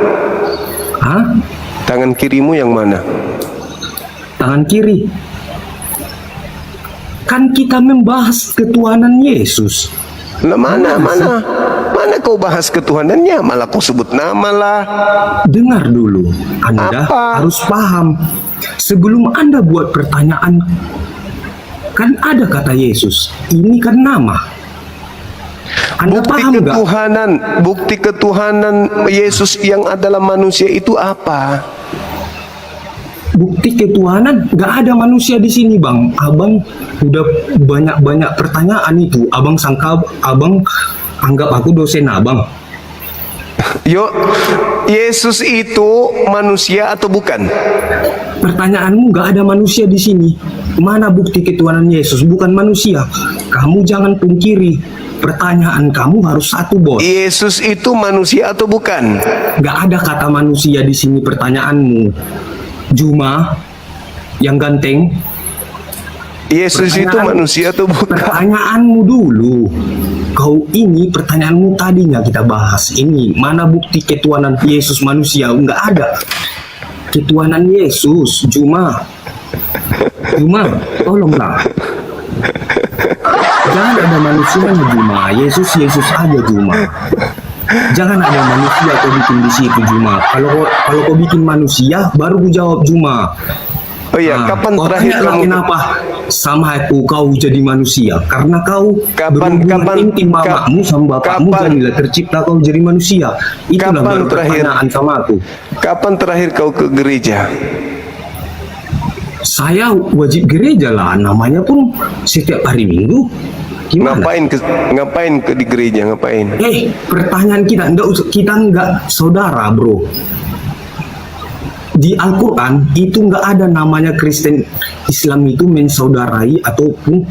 Tangan kirimu yang mana? Tangan kiri. Kan kita membahas ketuhanan Yesus. Mana Mana kau bahas ketuhanannya, malah kau sebut nama lah. Dengar dulu, Anda Apa? harus paham. Sebelum Anda buat pertanyaan, kan ada kata Yesus. Ini kan nama. Anda paham nggak? Bukti ketuhanan Yesus yang adalah manusia itu apa? Bukti ketuhanan nggak ada manusia di sini, Bang. Abang udah banyak pertanyaan itu. Abang anggap aku dosen abang. Yo, Yesus itu manusia atau bukan? Pertanyaanmu nggak ada manusia di sini. Mana bukti ketuhanan Yesus? Bukan manusia. Kamu jangan pungkiri. Pertanyaan kamu harus satu, bos. Yesus itu manusia atau bukan? Nggak ada kata manusia di sini pertanyaanmu. Juma yang ganteng. Yesus itu manusia atau bukan? Pertanyaanmu dulu. Kau ini pertanyaanmu tadinya kita bahas. Ini mana bukti ketuhanan Yesus manusia? Nggak ada. Ketuhanan Yesus, Juma, tolonglah. Jangan ada manusianya, Juma. Yesus aja, Juma. Jangan ada manusia kau bikin di situ, Juma. Kalau kau bikin manusia, baru ku jawab, Juma. Oh iya, kapan kau terakhir tanya kamu? kenapa sama aku kau jadi manusia? Karena kau berhubungan intim mamamu sama bapakmu, jadilah tercipta kau jadi manusia. Itulah Kapan baru terakhir? pertanyaan sama aku. Kapan terakhir kau ke gereja? Saya wajib gereja lah, namanya pun setiap hari Minggu. Gimana? Ngapain di gereja, ngapain? Pertanyaan kita nggak saudara, bro. Di Al-Quran itu nggak ada namanya Kristen Islam itu mensaudarai ataupun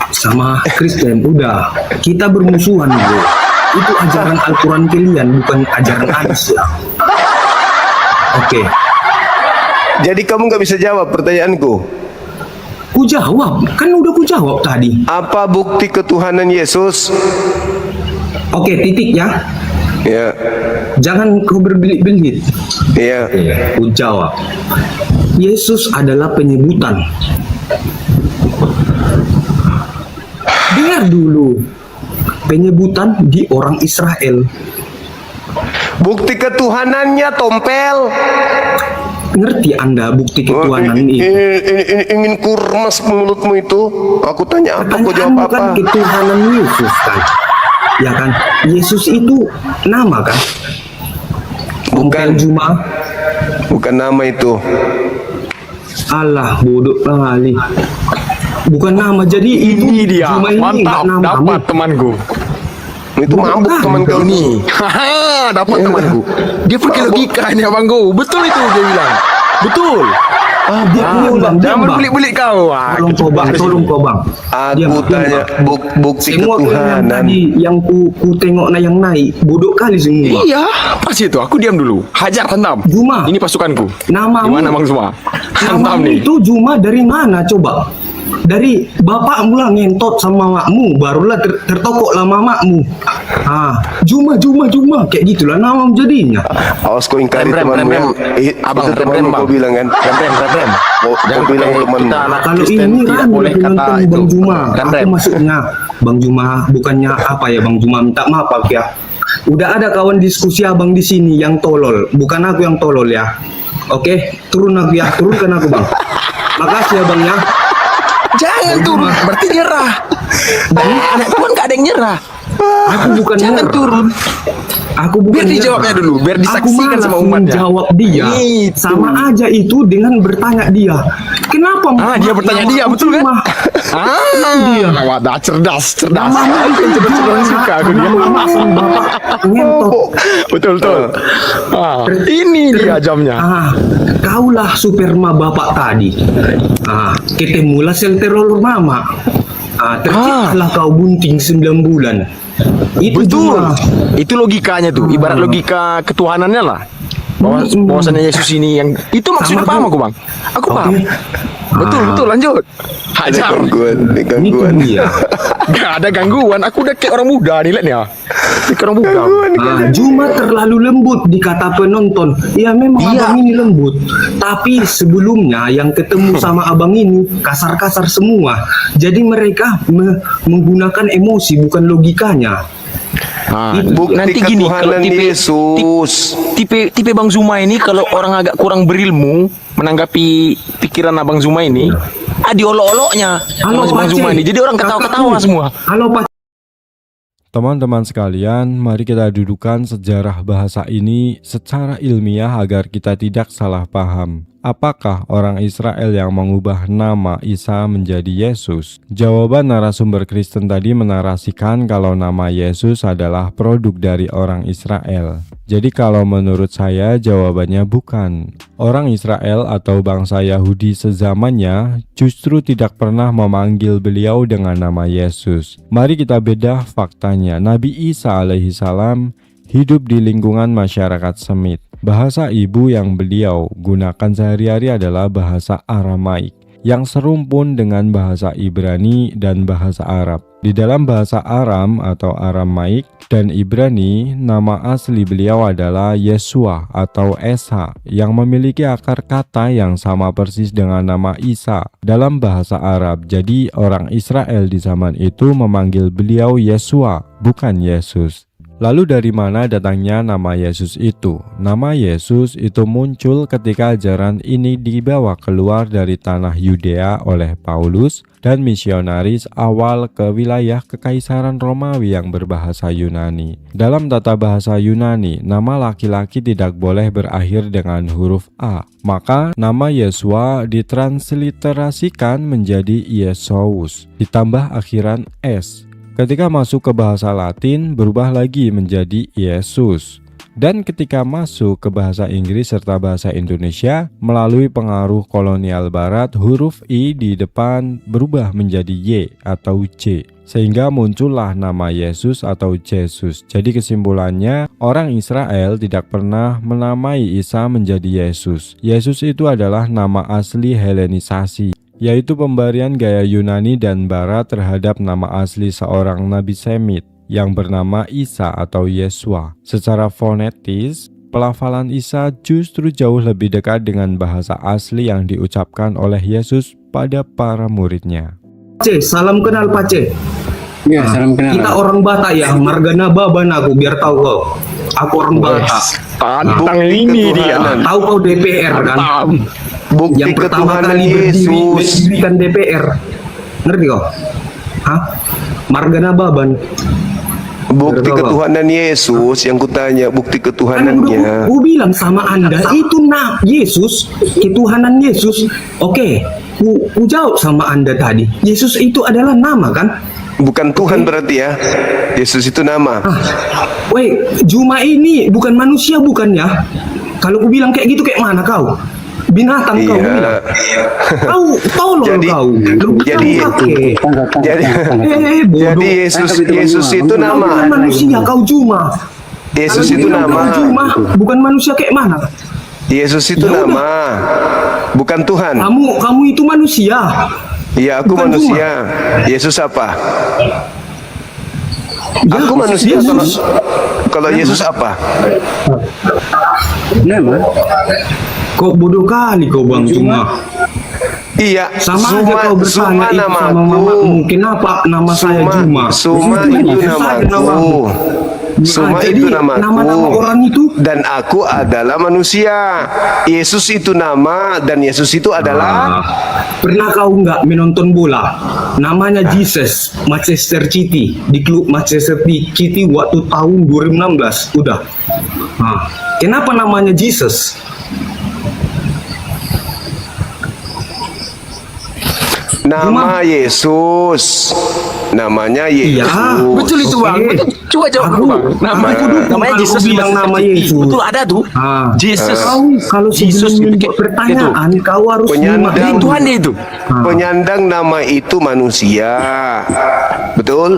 sama Kristen. Udah, kita bermusuhan, bro. Itu ajaran Al-Quran kalian, bukan ajaran Hadis ya. Oke. Jadi kamu nggak bisa jawab pertanyaanku. Ku jawab, kan udah ku jawab tadi. Apa bukti ketuhanan Yesus? Oke, titik ya. Ya, Jangan kau berbelit-belit. ya. Ku jawab. Yesus adalah penyebutan. Dengar dulu. Penyebutan di orang Israel. Bukti ketuhanannya, tompel. Ngerti Anda bukti ketuhanan ini? Ingin kurmas mulutmu itu. Aku tanya apa, kau jawab Pertanyaanmu apa? kan ketuhanan Yesus kan? Ya kan? Yesus itu nama kan? Bukan. Juma. Bukan nama itu. Allah, bodoh kali. Bukan nama, jadi itu Ini dia, Juma ini mantap, nggak namamu. dapat temanku. Itu mabuk teman kau Ini, haha, dapat temanku. Dia pakai logika ini abangku. Betul itu dia bilang. Betul. Diam, Bang. Jangan berbelit-belit kau. Tolong kau bang. Aku tanya bukti Semua yang ketuhanan. tadi yang ku tengok yang naik bodoh kali semua. Iya, pas itu. Aku diam dulu. Hajar, hantam. Juma. Ini pasukanku. Namamu. Gimana bang semua? Hantam Namamu nih. itu Juma dari mana coba? Dari bapakmu lah ngentot sama makmu, barulah tertokoklah mamakmu. Juma kayak gitulah nama jadinya. Awas kau ingkari Rem, temanmu. rem. Abang, Itu temanmu rem, kau Bang. bilang kan? Rem. Kau bilang temanmu. Kalau ini tidak kan boleh kata penonton itu. Bang Juma. Rem. Aku maksudnya Bang Juma bukannya apa ya Bang Juma, minta maaf Pak ya. Udah ada kawan diskusi abang di sini yang tolol, bukan aku yang tolol ya. Oke, turunkan aku Bang. Makasih ya Bang ya. Jangan turun, berarti nyerah. Anak tuan gak ada yang nyerah. Aku bukan Jangan nyerah. turun. Aku bukan Biar dijawabnya nyerah. dulu, biar disaksikan sama umatnya. Jawab dia. Itu. Sama aja itu dengan bertanya dia. Kenapa? Dia bertanya dia, betul kan? Dia. Wah, cerdas. Mama itu cerdas suka aku dia. Mama sama bapak ngentot. Betul. Ini dia jamnya. Kaulah superma bapak tadi. Ketemulah sel teror mama. Terciptalah kau bunting 9 bulan. Itu Betul. Juma. Itu logikanya tuh. Ibarat logika ketuhanannya lah. Bahwasannya Yesus ini yang itu maksudnya Sama paham tuh. aku bang. Aku paham. Betul. Lanjut. Ada Hajar. gangguan. Itu dia. Gak ada gangguan. Aku udah kayak orang muda nih lihat nih. Kayak orang muda. Juma terlalu lembut dikata penonton. Ya memang abang ini lembut. Tapi sebelumnya yang ketemu sama abang ini kasar-kasar semua. Jadi mereka menggunakan emosi bukan logikanya. Nah, Bukti nanti gini kalau ketuhanan Yesus. tipe Bang Zuma ini kalau orang agak kurang berilmu menanggapi pikiran Abang Zuma ini, diolok-oloknya Halo, sama Bang Pak Zuma C. ini. Jadi orang ketawa-ketawa Kakakku. semua. Halo Pak. Teman-teman sekalian, mari kita dudukan sejarah bahasa ini secara ilmiah agar kita tidak salah paham. Apakah orang Israel yang mengubah nama Isa menjadi Yesus? Jawaban narasumber Kristen tadi menarasikan kalau nama Yesus adalah produk dari orang Israel. Jadi kalau menurut saya jawabannya bukan. Orang Israel atau bangsa Yahudi sezamannya justru tidak pernah memanggil beliau dengan nama Yesus. Mari kita bedah faktanya. Nabi Isa alaihissalam hidup di lingkungan masyarakat Semit. Bahasa ibu yang beliau gunakan sehari-hari adalah bahasa Aramaik yang serumpun dengan bahasa Ibrani dan bahasa Arab. Di dalam bahasa Aram atau Aramaik dan Ibrani, nama asli beliau adalah Yesua atau Esa yang memiliki akar kata yang sama persis dengan nama Isa dalam bahasa Arab. Jadi orang Israel di zaman itu memanggil beliau Yesua, bukan Yesus. Lalu dari mana datangnya nama Yesus itu? Nama Yesus itu muncul ketika ajaran ini dibawa keluar dari tanah Yudea oleh Paulus dan misionaris awal ke wilayah Kekaisaran Romawi yang berbahasa Yunani. Dalam tata bahasa Yunani, nama laki-laki tidak boleh berakhir dengan huruf A. Maka nama Yesua ditransliterasikan menjadi Yesus, ditambah akhiran S. Ketika masuk ke bahasa Latin, berubah lagi menjadi Yesus. Dan ketika masuk ke bahasa Inggris serta bahasa Indonesia, melalui pengaruh kolonial barat, huruf I di depan berubah menjadi Y atau C. Sehingga muncullah nama Yesus atau Jesus. Jadi kesimpulannya, orang Israel tidak pernah menamai Isa menjadi Yesus. Yesus itu adalah nama asli Helenisasi, yaitu pemberian gaya Yunani dan Barat terhadap nama asli seorang Nabi Semit yang bernama Isa atau Yesua. Secara fonetis, pelafalan Isa justru jauh lebih dekat dengan bahasa asli yang diucapkan oleh Yesus pada para muridnya. C, salam kenal Pak C. Ya, salam kenal. Kita orang Batak ya, Margana Baban aku biar tahu kau. Aku orang Batak. Tantang ini dia. Tahu kau DPR kan? Bukti Yang pertama ketuhanan kali Yesus. berdirikan DPR. Ngerti kau? Hah? Margana Baban. Bukti ketuhanan Yesus yang kutanya, bukti Kan ketuhanannya. ku bilang sama Anda itu Yesus, ketuhanan Yesus. Oke, ku jawab sama Anda tadi. Yesus itu adalah nama kan? Bukan Tuhan berarti ya. Yesus itu nama. Woi, Juma ini bukan manusia bukan ya? Kalau ku bilang kayak gitu kayak mana kau? Binatang kau bilang. Kau tolong Jadi- kau. Jadi Yesus itu Kau bukan nama. manusia, kau Juma. Yesus Kalau itu bilang kau nama. Juma, bukan manusia kayak mana? Yesus itu Ya udah. nama. Bukan Tuhan. Kamu itu manusia. Ya, aku Bukan manusia. Yesus apa? Ya, Aku manusia. Yesus. Kalau Yesus apa? Nama? Kau bodoh kali kau Bang Juma. Iya, Sama aja kau Suma bertanya itu sama mamamu. namaku. Kenapa nama saya Juma? Suma itu namaku. Suma Jadi, itu namaku. nama-nama orang itu. Dan aku adalah manusia. Yesus itu nama dan Yesus itu adalah Pernah kau nggak menonton bola? Namanya Jesus, Manchester City, di klub Manchester City waktu tahun 2016. Udah. Nah, kenapa namanya Jesus? nama Yesus. Namanya Yesus. Betul itu Bang. Oke. Betul. Coba jawab Aku- Bang. Namanya aku dukung namanya kalau Jesus kau bilang nama Yesus. Betul ada tuh. Ah. Jesus. Kau kalau Jesus sebelum itu membuat kayak- pertanyaan, kau harus Penyandang. Itu Tuhannya itu. Penyandang nama itu manusia. Betul?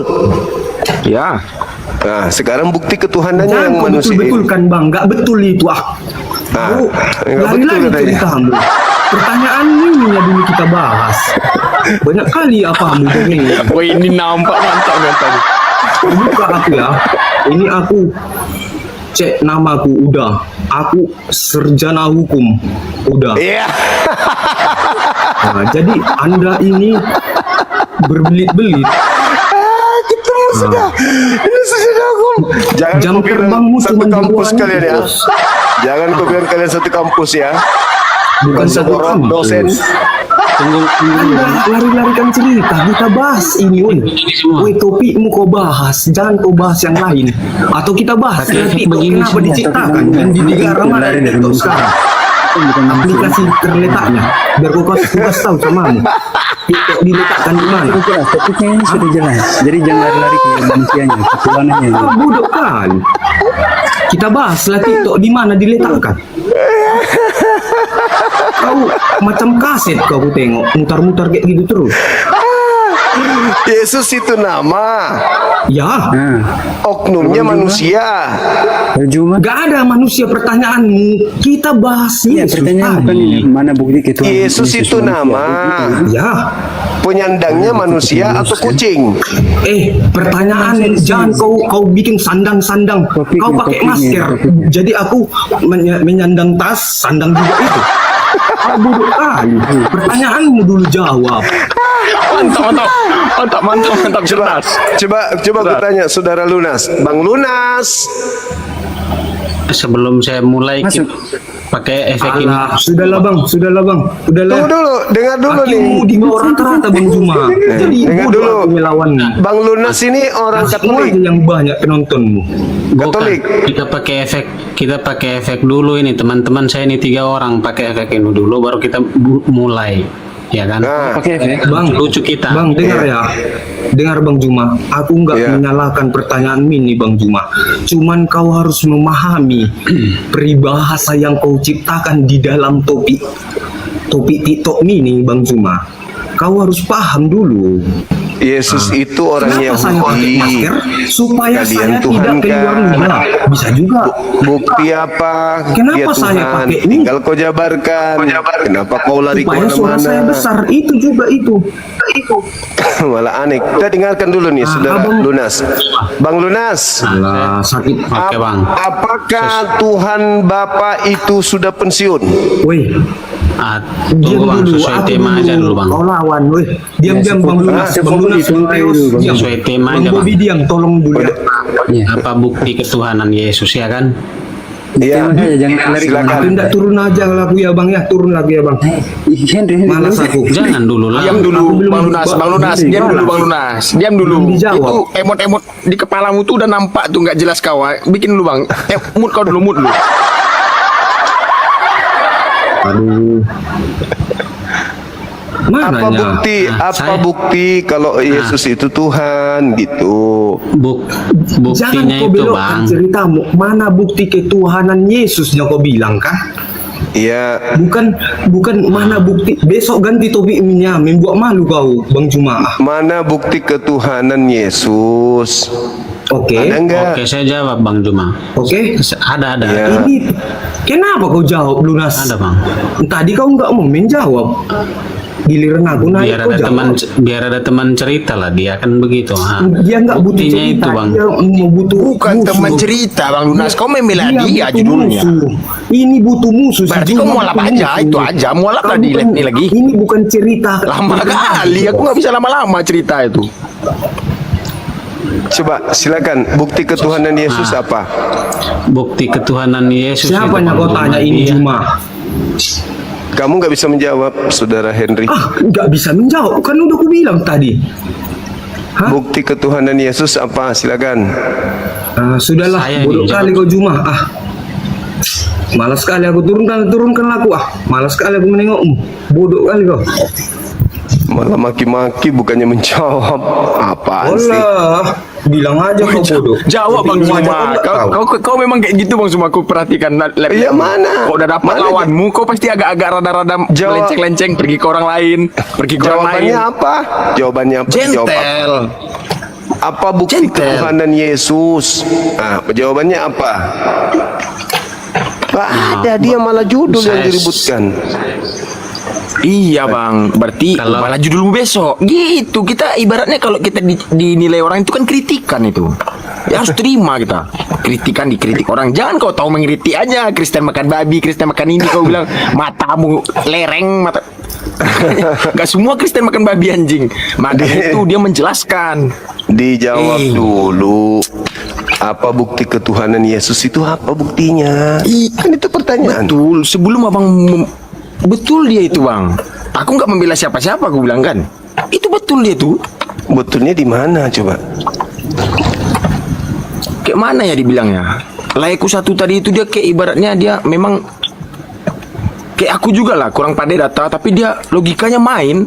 Ya. Nah, sekarang bukti ketuhanannya Jangan yang kau manusia. betul-betul kan Bang, nggak betul itu Nah, Kau nggak betul lari-lari katanya. ceritamu. Pertanyaan ini yang dulu kita bahas. Banyak kali apamu begini. Wah ini nampak tadi. Buka aku ya. Ini aku cek namaku udah. Aku sarjana hukum udah. Iya. Nah, jadi Anda ini berbelit-belit. Kita sudah. Ini sudah aku Jangan jam kau bilang terbangmu satu cuma kampus dua kalian ya. bos. Jangan kau bilang kalian satu kampus ya. Bukan satu orang kampus. dosen. Anda lari-larikan cerita, kita bahas ini, woi. Woi, topikmu kau bahas, jangan kau bahas yang lain. Atau kita bahas nanti begini kenapa semua, diciptakan tapi dan di negara mana lari dari TikTok musuh. sekarang. Bukan Aplikasi terletaknya, biar kau kasih tahu samamu. TikTok diletakkan di mana? jelas, topiknya ini sudah jelas. Jadi jangan lari-lari ke manusianya, ke Tuhanannya. Ah, bodoh kan. Kita bahaslah TikTok di mana diletakkan. Kau macam kaset kau tengok, mutar-mutar kayak gitu terus. Yesus itu nama, Ya, Nah, oknumnya manusia. Juma. gak ada manusia pertanyaanmu. Kita bahas Ya, Yesus pertanyaan bukan tadi. ini. Mana bukti ketua Yesus itu nama, Ya, penyandangnya manusia atau kucing? pertanyaan jangan kau bikin sandang-sandang. Kau pakai masker. Jadi aku menyandang tas, sandang juga itu. Kau bodoh kali. Pertanyaanmu dulu jawab. Mantap, Coba aku tanya saudara Lunas, Bang Lunas. Sebelum saya mulai pakai efek ini. Alah, sudahlah bang, udahlah. Tunggu dulu, dengar dulu nih. Hakimu di bawah rata-rata Bang Juma. Jadi dengar bodoh dulu. aku melawanmu. Bang Lunas ini orang Semua Katolik. aja yang banyak penontonmu. Katolik. Kita pakai efek dulu ini teman-teman saya ini 3 orang pakai efek ini dulu baru kita mulai ya kan. Nah, Pakai efek. Bang, Lucu kita. Bang, dengar ya. Dengar Bang Juma, aku nggak Iya. menyalahkan pertanyaan ini Bang Juma. Cuman kau harus memahami peribahasa yang kau ciptakan di dalam topik TikTok ini Bang Juma. Kau harus paham dulu. Yesus itu orang Kenapa saya pakai Yahudi. masker? Supaya Kalian saya Tuhan tidak keluar kan. luar. Bisa juga. Bukti apa? Kenapa Dia saya Tuhan. pakai ini? Tinggal kau jabarkan. Kenapa kau lari Supaya suara saya kemana-mana? besar. Itu juga itu. Malah aneh. Kita dengarkan dulu nih, saudara Abang. Lunas. Bang Lunas. Alah, sakit. Oke, Bang. Apakah Tuhan Bapa itu sudah pensiun? Woi, diam Tunggu Bang, dulu. sesuai Aku tema aja dulu Bang. Kau lawan, woi. Diam-diam Bang Lunas. Bang Lunas, Bang Teos, diam. Sesuai tema Bang aja Bobi Bang. diam, tolong dulu ya. Apa bukti ketuhanan Yesus ya kan? Iya. Jangan lari. Silakan. Aku tidak turun aja lagu ya Bang ya, turun lagi ya Bang. Henry. Malas aku. Jangan dulu lah. Diam dulu, Aku belum- Bang Lunas, diam dulu Bang Lunas, diam dulu. Belum dijawab. Itu emot-emot di kepalamu tuh udah nampak tuh nggak jelas kau. Bikin dulu Bang. Mood kau dulu, mood dulu. Aduh. Apa Mananya? bukti? Nah, Apa saya- bukti kalau Yesus itu Tuhan gitu? Jangan Buktinya kau itu belokkan Bang. ceritamu. Mana bukti ketuhanan Yesusnya kau bilang kan? Iya. Bukan mana bukti. Besok ganti topiknya, membuat malu kau Bang Juma. Mana bukti ketuhanan Yesus? Oke. Ada enggak? Oke, saya jawab Bang Juma. Oke. Ada. Iya. Ini kenapa kau jawab Lunas? Ada Bang. Tadi kau nggak mau menjawab. Giliran aku naik Biar kau ada jawab. biar ada teman cerita lah dia kan begitu. Dia nggak butuh Buktinya cerita, itu Bang. dia mau butuh Bukan musuh. teman cerita Bang Lunas, kau membela dia butuh judulnya. musuh. Ini butuh musuh. si Berarti Juma kau mualaf butuh aja, musuh. itu aja. Mualaf Kau lah di bukan- nih lagi. Ini bukan cerita. Lama kali, aku nggak bisa lama-lama cerita itu. Coba silakan bukti ketuhanan Yesus Ah. apa? Bukti ketuhanan Yesus. Siapa itu, yang Bang kau tanya ini Iya. Juma? Kamu nggak bisa menjawab, saudara Henry. Nggak bisa menjawab. Kan udah aku bilang tadi. Hah? Bukti ketuhanan Yesus apa? Silakan. Sudahlah, Saya bodoh ini kali kau Juma. Malas sekali aku turunkan aku. Malas sekali aku menengokmu. Bodoh kali kau. Malah maki-maki bukannya menjawab. Apaan sih? Olah, bilang aja kau bodoh. Jawab Bang Tapi Zuma. aja kau nggak tahu. Kau memang kayak gitu Bang Zuma. Aku perhatikan lab. Iya, mana? Kau udah dapat Mana lawanmu, kau pasti agak-agak rada-rada Jawab. lenceng-lenceng pergi ke orang lain, pergi ke orang lain. Jawabannya apa? Jawabannya apa? Jawab apa? Gentel. Apa bukti Gentle. ketuhanan Yesus? Jawabannya apa? Gak ada, dia malah judul yang diributkan. Iya Bang, berarti Kalau- malah judulmu besok. Gitu, kita ibaratnya kalau kita dinilai orang itu kan kritikan itu. Ya harus terima kita. Kritikan dikritik orang. Jangan kau tahu mengkritik aja. Kristen makan babi, Kristen makan ini. Kau bilang matamu lereng, mata. Gak semua Kristen makan babi anjing. Maka itu dia menjelaskan. Dijawab Eh. dulu. Apa bukti ketuhanan Yesus itu? Apa buktinya? Kan itu pertanyaan. Betul, sebelum abang betul dia itu bang. Aku nggak membela siapa-siapa, aku bilang kan. Itu betul dia tuh. Betulnya di mana coba? Kayak mana ya dibilangnya? Laiku satu tadi itu dia kayak ibaratnya dia memang kayak aku juga lah, kurang pandai data, tapi dia logikanya main.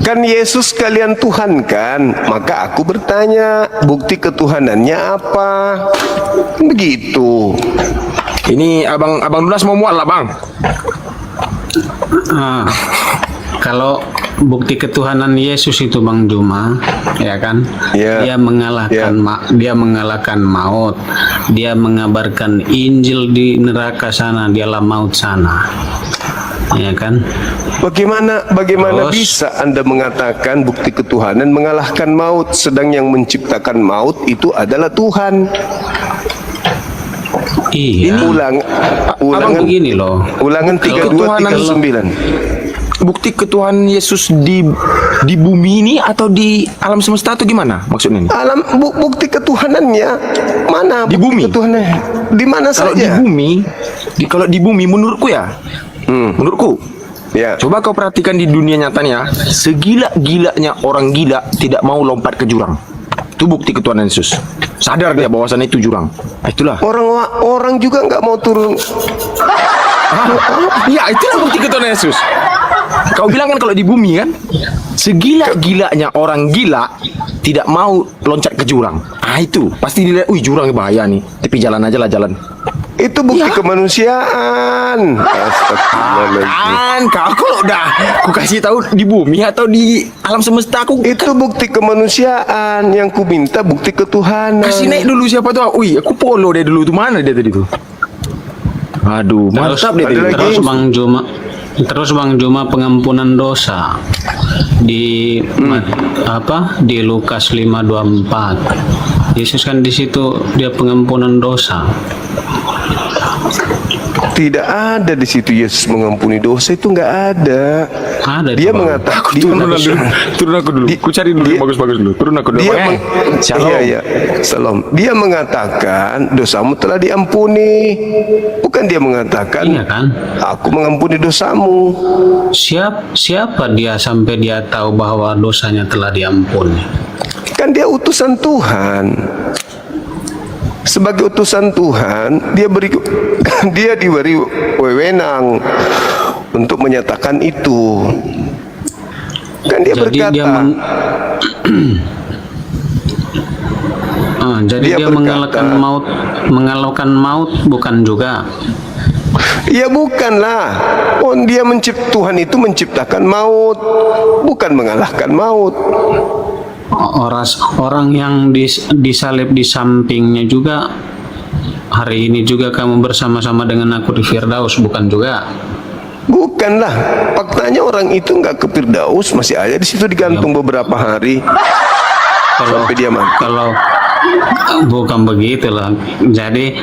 Kan Yesus kalian Tuhan kan? Maka aku bertanya, bukti ketuhanannya apa? Begitu. Ini abang Dunas mau mual lah bang. Kalau bukti ketuhanan Yesus itu Bang Juma, ya kan? Ya. Dia mengalahkan dia mengalahkan maut. Dia mengabarkan Injil di neraka sana, dialah maut sana. Ya kan? Bagaimana Terus? bisa Anda mengatakan bukti ketuhanan mengalahkan maut, sedang yang menciptakan maut itu adalah Tuhan? Iya. Ulangan begini loh. Ulangan 3239. Bukti ketuhanan Yesus di bumi ini atau di alam semesta atau gimana maksudnya ini? Bukti ketuhanannya mana? Di bumi. Ketuhanannya di mana Kalau saja? kalau di bumi menurutku ya, menurutku. Ya. Coba kau perhatikan di dunia nyatanya, segila-gilanya orang gila tidak mau lompat ke jurang. Itu bukti ketuhanan Yesus. Sadar dia bahwasannya itu jurang. Itulah. Orang juga nggak mau turun. Ya, itulah bukti ketuhanan Yesus. Kau bilang kan kalau di bumi kan, segila-gilanya orang gila tidak mau loncat ke jurang. Itu pasti dilihat, jurang bahaya nih. Tapi jalan aja lah jalan. Itu bukti kemanusiaan. Kan kau kalau udah aku kasih tahu di bumi atau di alam semesta aku itu bukti kemanusiaan. Yang ku minta bukti ketuhanan. kasih naik dulu siapa tuh? Aku follow dia dulu tuh, mana dia tadi tuh? Aduh, mantap dia tadi. Terus Bang Juma pengampunan dosa di di Lukas 5:24. Yesus kan di situ dia pengampunan dosa. Tidak ada di situ Yesus mengampuni dosa, itu nggak ada. Ada Dia Bang. mengatakan Turun aku dulu. Ku cari dulu yang bagus-bagus dulu. Turun aku dulu. Salam. Dia mengatakan dosamu telah diampuni. Bukan dia mengatakan, Iya kan? aku mengampuni dosamu. Siapa dia sampai dia tahu bahwa dosanya telah diampuni? Kan dia utusan Tuhan. Sebagai utusan Tuhan, dia diberi wewenang untuk menyatakan itu. Kan dia Jadi berkata, jadi dia mengalahkan maut bukan juga. ya bukanlah. Tuhan itu menciptakan maut, bukan mengalahkan maut. Orang yang disalib di sampingnya juga, hari ini juga kamu bersama-sama dengan aku di Firdaus, bukan juga? Bukanlah. Faktanya orang itu nggak ke Firdaus, masih aja di situ digantung beberapa hari sampai dia mati. Kalau bukan begitulah. Jadi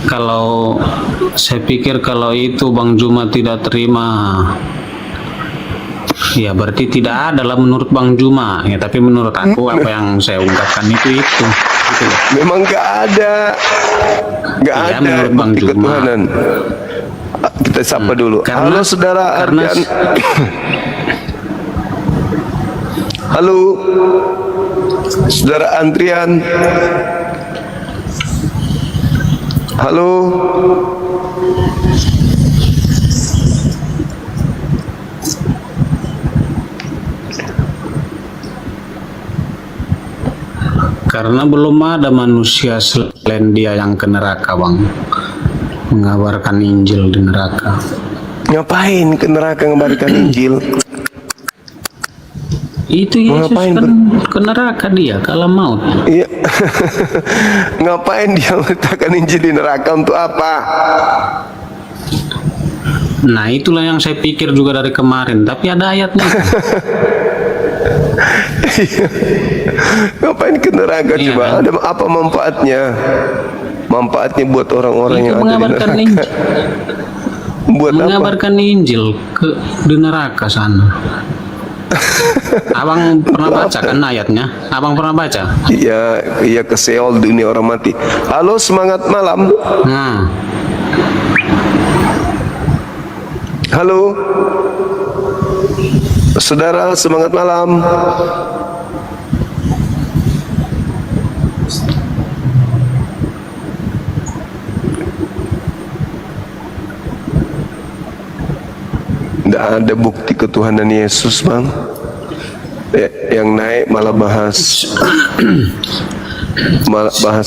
kalau saya pikir kalau itu Bang Juma tidak terima, ya berarti tidak ada lah menurut Bang Juma ya, tapi menurut aku apa yang saya ungkapkan itu gitu. Memang nggak ada menurut Bang bukti Juma. ketuhanan. Kita sapa dulu. Halo saudara Arjan. Halo saudara Antrian. Halo. Karena belum ada manusia selain dia yang ke neraka, Bang, mengabarkan Injil di neraka. Ngapain ke neraka ngabarkan Injil? Itu Yesus Ngapain kan ke neraka dia kalau maut. Iya. Ngapain dia meletakkan Injil di neraka, untuk apa? Nah itulah yang saya pikir juga dari kemarin, tapi ada ayatnya. Ngapain ke neraka, Iya, coba? kan? Ada apa manfaatnya? Manfaatnya buat orang-orang Itu yang ada di mengabarkan neraka. Injil. Buat apa? Mengabarkan Injil di neraka sana. Abang pernah baca kan ayatnya? Abang pernah baca? Iya ke Seol, dunia orang mati. Halo, semangat malam. Nah, Halo, saudara, semangat malam. Tidak ada bukti ketuhanan Yesus, Bang. Yang naik malah bahas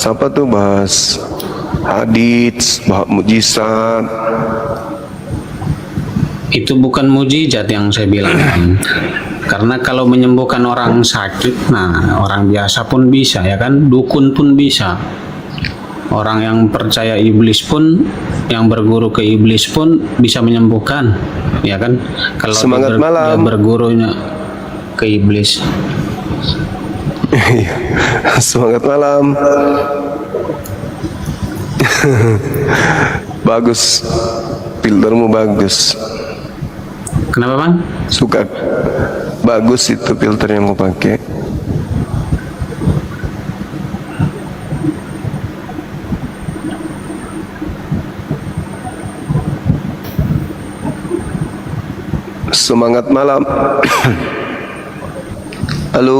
apa tuh? Bahas hadits, bahas mujizat. itu bukan mujizat yang saya bilang kan. Karena kalau menyembuhkan orang sakit, nah orang biasa pun bisa ya kan, dukun pun bisa. Orang yang percaya iblis pun, yang berguru ke iblis pun bisa menyembuhkan, ya kan? Kalau Semangat malam. dia bergurunya ke iblis. Semangat malam. Bagus, filtermu bagus. Kenapa Bang? Suka, bagus itu filter yang kau pakai. Semangat malam. Halo,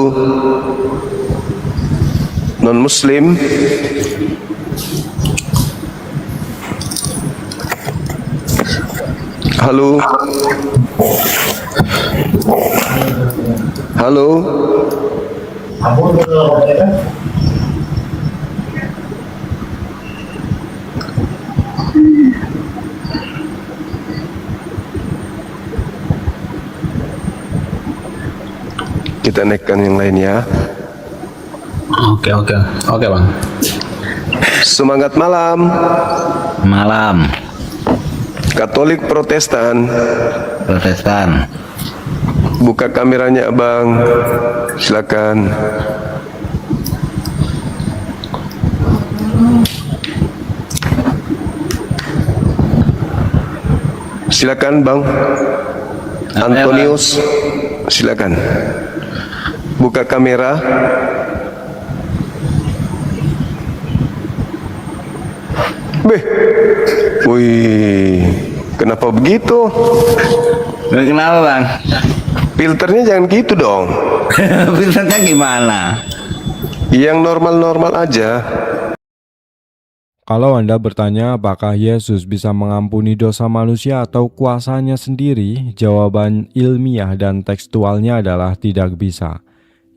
non muslim. Halo. Halo. Kita naikkan yang lain ya. Oke Bang. Semangat malam. Malam. Katolik Protestan. Buka kameranya Abang. Silakan. Silakan Bang. Antonius. Silakan. Buka kamera. Beh. Wih, kenapa begitu? Kenapa Bang? Filternya jangan gitu dong. Filternya gimana? Yang normal-normal aja. Kalau Anda bertanya apakah Yesus bisa mengampuni dosa manusia atau kuasanya sendiri, jawaban ilmiah dan tekstualnya adalah tidak bisa.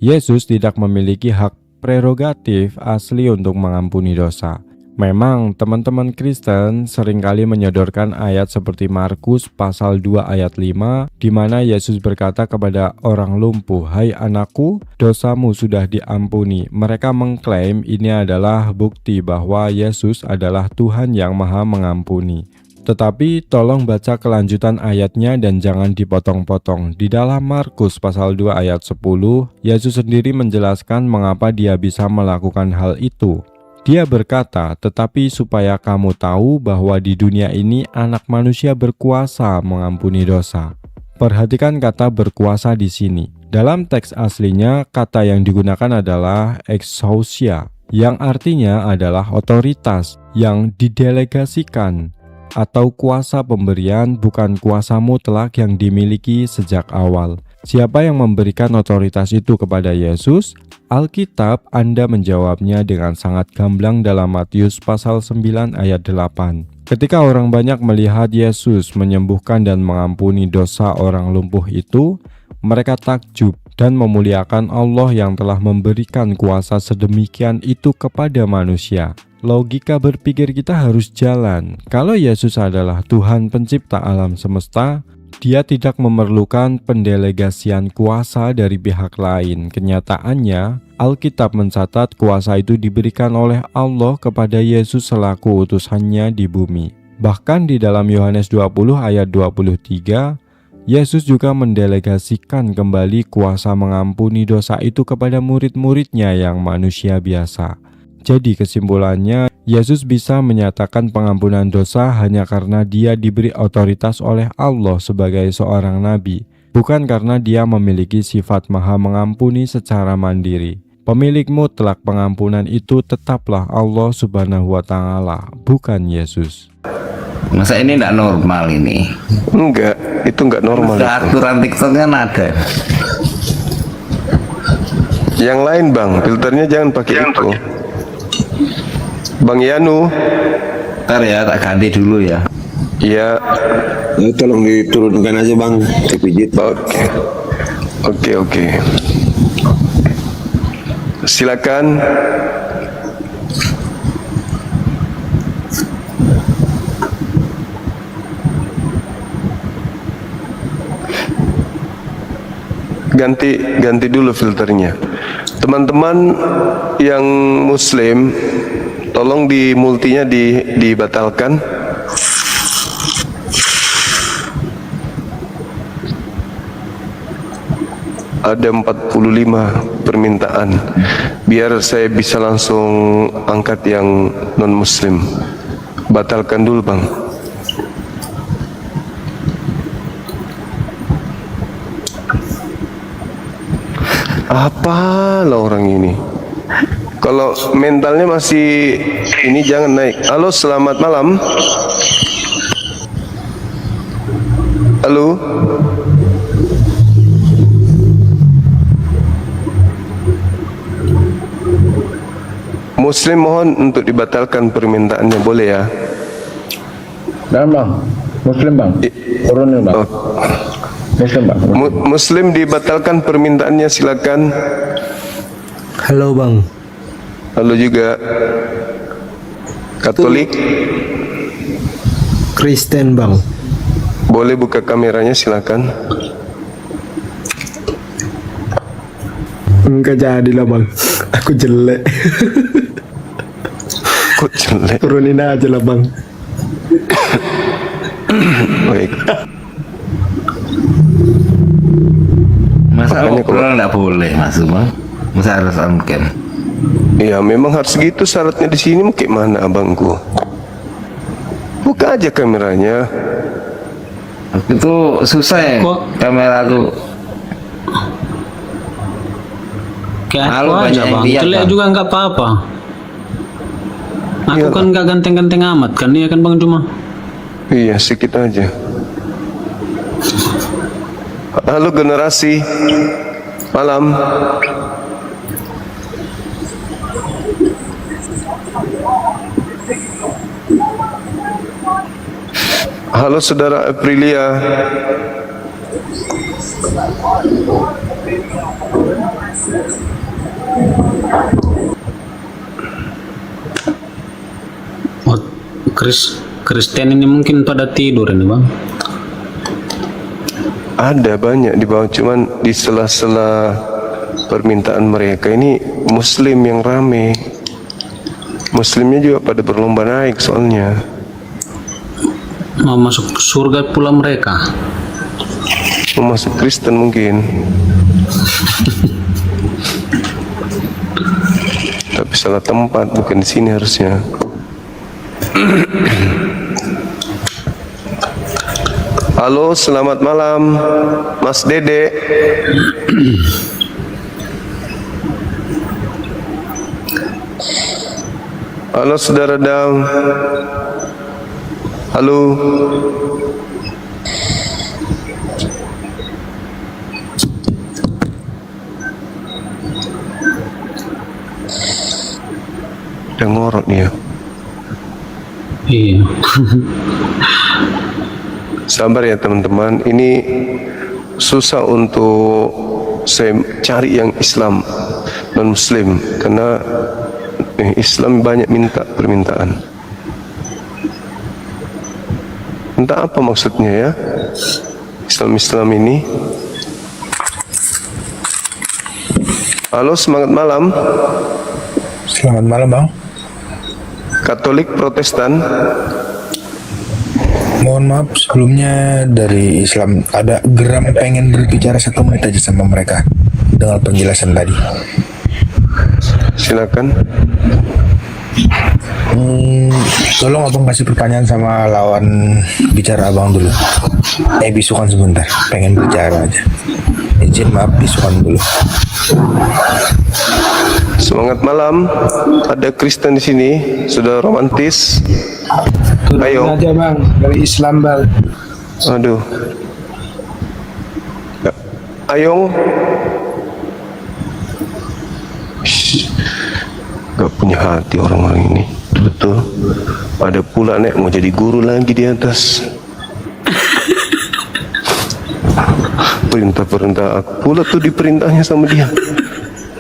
Yesus tidak memiliki hak prerogatif asli untuk mengampuni dosa. Memang teman-teman Kristen seringkali menyodorkan ayat seperti Markus pasal 2 ayat 5 di mana Yesus berkata kepada orang lumpuh, "Hai anakku, dosamu sudah diampuni." Mereka mengklaim ini adalah bukti bahwa Yesus adalah Tuhan yang Maha Mengampuni. Tetapi tolong baca kelanjutan ayatnya dan jangan dipotong-potong. Di dalam Markus pasal 2 ayat 10, Yesus sendiri menjelaskan mengapa dia bisa melakukan hal itu. Dia berkata, "Tetapi supaya kamu tahu bahwa di dunia ini anak manusia berkuasa mengampuni dosa." Perhatikan kata berkuasa di sini. Dalam teks aslinya, kata yang digunakan adalah exousia, yang artinya adalah otoritas yang didelegasikan atau kuasa pemberian, bukan kuasa mutlak yang dimiliki sejak awal. Siapa yang memberikan otoritas itu kepada Yesus? Alkitab Anda menjawabnya dengan sangat gamblang dalam Matius pasal 9 ayat 8. Ketika orang banyak melihat Yesus menyembuhkan dan mengampuni dosa orang lumpuh itu, mereka takjub dan memuliakan Allah yang telah memberikan kuasa sedemikian itu kepada manusia. Logika berpikir kita harus jalan. Kalau Yesus adalah Tuhan pencipta alam semesta, Dia tidak memerlukan pendelegasian kuasa dari pihak lain. Kenyataannya, Alkitab mencatat kuasa itu diberikan oleh Allah kepada Yesus selaku utusannya di bumi. Bahkan di dalam Yohanes 20 ayat 23, Yesus juga mendelegasikan kembali kuasa mengampuni dosa itu kepada murid-muridnya yang manusia biasa. Jadi kesimpulannya, Yesus bisa menyatakan pengampunan dosa hanya karena Dia diberi otoritas oleh Allah sebagai seorang nabi. bukan karena dia memiliki sifat maha mengampuni secara mandiri. Pemilik mutlak pengampunan itu tetaplah Allah Subhanahu wa Ta'ala, bukan Yesus. Masa ini enggak normal ini? Enggak, itu enggak normal. Aturan TikTok kan ada. Yang lain bang, filternya jangan pakai itu. Bang Yanu. Ntar ya, tak ganti dulu ya. Iya. Tolong diturunkan aja bang, dipijit. Oke. Silakan. Ganti dulu filternya. Teman-teman yang muslim, tolong di multinya dibatalkan. Ada 45 permintaan. Biar saya bisa langsung angkat yang non muslim. Batalkan dulu bang. Apa lah orang ini? Kalau mentalnya masih ini jangan naik. Halo, selamat malam. Halo. Muslim mohon untuk dibatalkan permintaannya, boleh ya? Dan bang, Muslim bang, turunin bang. Muslim bang. Muslim dibatalkan permintaannya, silakan. Halo bang. Halo juga. Katolik. Kristen bang. Boleh buka kameranya, silakan. Enggak jadi lah bang. Aku jelek. Kok jelek? Turunin aja lah bang. Baik. Masa obrolan nggak boleh masuk bang? Masa harus on cam? Ya memang harus gitu syaratnya di sini. Mau kayak mana abangku? Buka aja kameranya. Itu susah ya kamera aku. Kayak Halo, aku aja banyak bang, yang jelek lihat, juga nggak apa-apa. Aku Iya, kan nggak ganteng-ganteng amat kan, iya kan bang Juma? Iya, sedikit aja. Halo generasi. Malam. Halo saudara Aprilia. Oh, Kristen ini mungkin pada tidur ini bang. Ada banyak di bawah, cuman di sela-sela permintaan mereka ini Muslim yang rame. Muslimnya juga pada berlomba naik soalnya. Mau masuk surga pula mereka. Mau masuk Kristen mungkin. Tapi salah tempat, bukan di sini harusnya. Halo, selamat malam, Mas Dede. Halo, saudara Dam. Halo. Udah ngorok nih ya. Iya. Sabar ya teman-teman, ini susah untuk saya cari yang Islam non Muslim karena Islam banyak minta permintaan. Entah apa maksudnya ya Islam ini. Halo, semangat malam. Selamat malam bang. Katolik Protestan. Mohon maaf sebelumnya dari Islam ada geram pengen berbicara 1 menit aja sama mereka dengan penjelasan tadi. Silakan. Tolong abang kasih pertanyaan sama lawan bicara abang dulu. bisukan sebentar, pengen bicara aja. Izin maaf, bisukan dulu. Semangat malam. Ada Kristen di sini, sudah romantis. Ayo. Aja bang, dari Islam bang. Aduh. Ayong. Gak punya hati orang-orang ini. Betul. Ada pula nek mau jadi guru lagi di atas. Perintah-perintah aku pula tuh diperintahnya sama dia.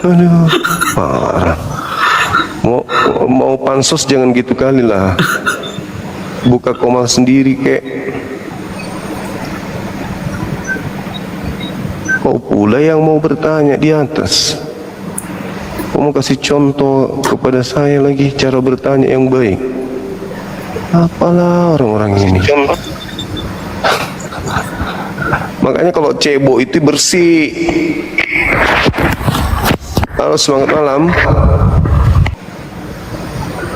Aduh, parah. Mau pansos jangan gitu kali lah. Buka komal sendiri kek. Kau pula yang mau bertanya di atas. Kau mau kasih contoh kepada saya lagi cara bertanya yang baik. Apalah orang-orang ini. Makanya kalau cebok itu bersih. Halo, semangat malam.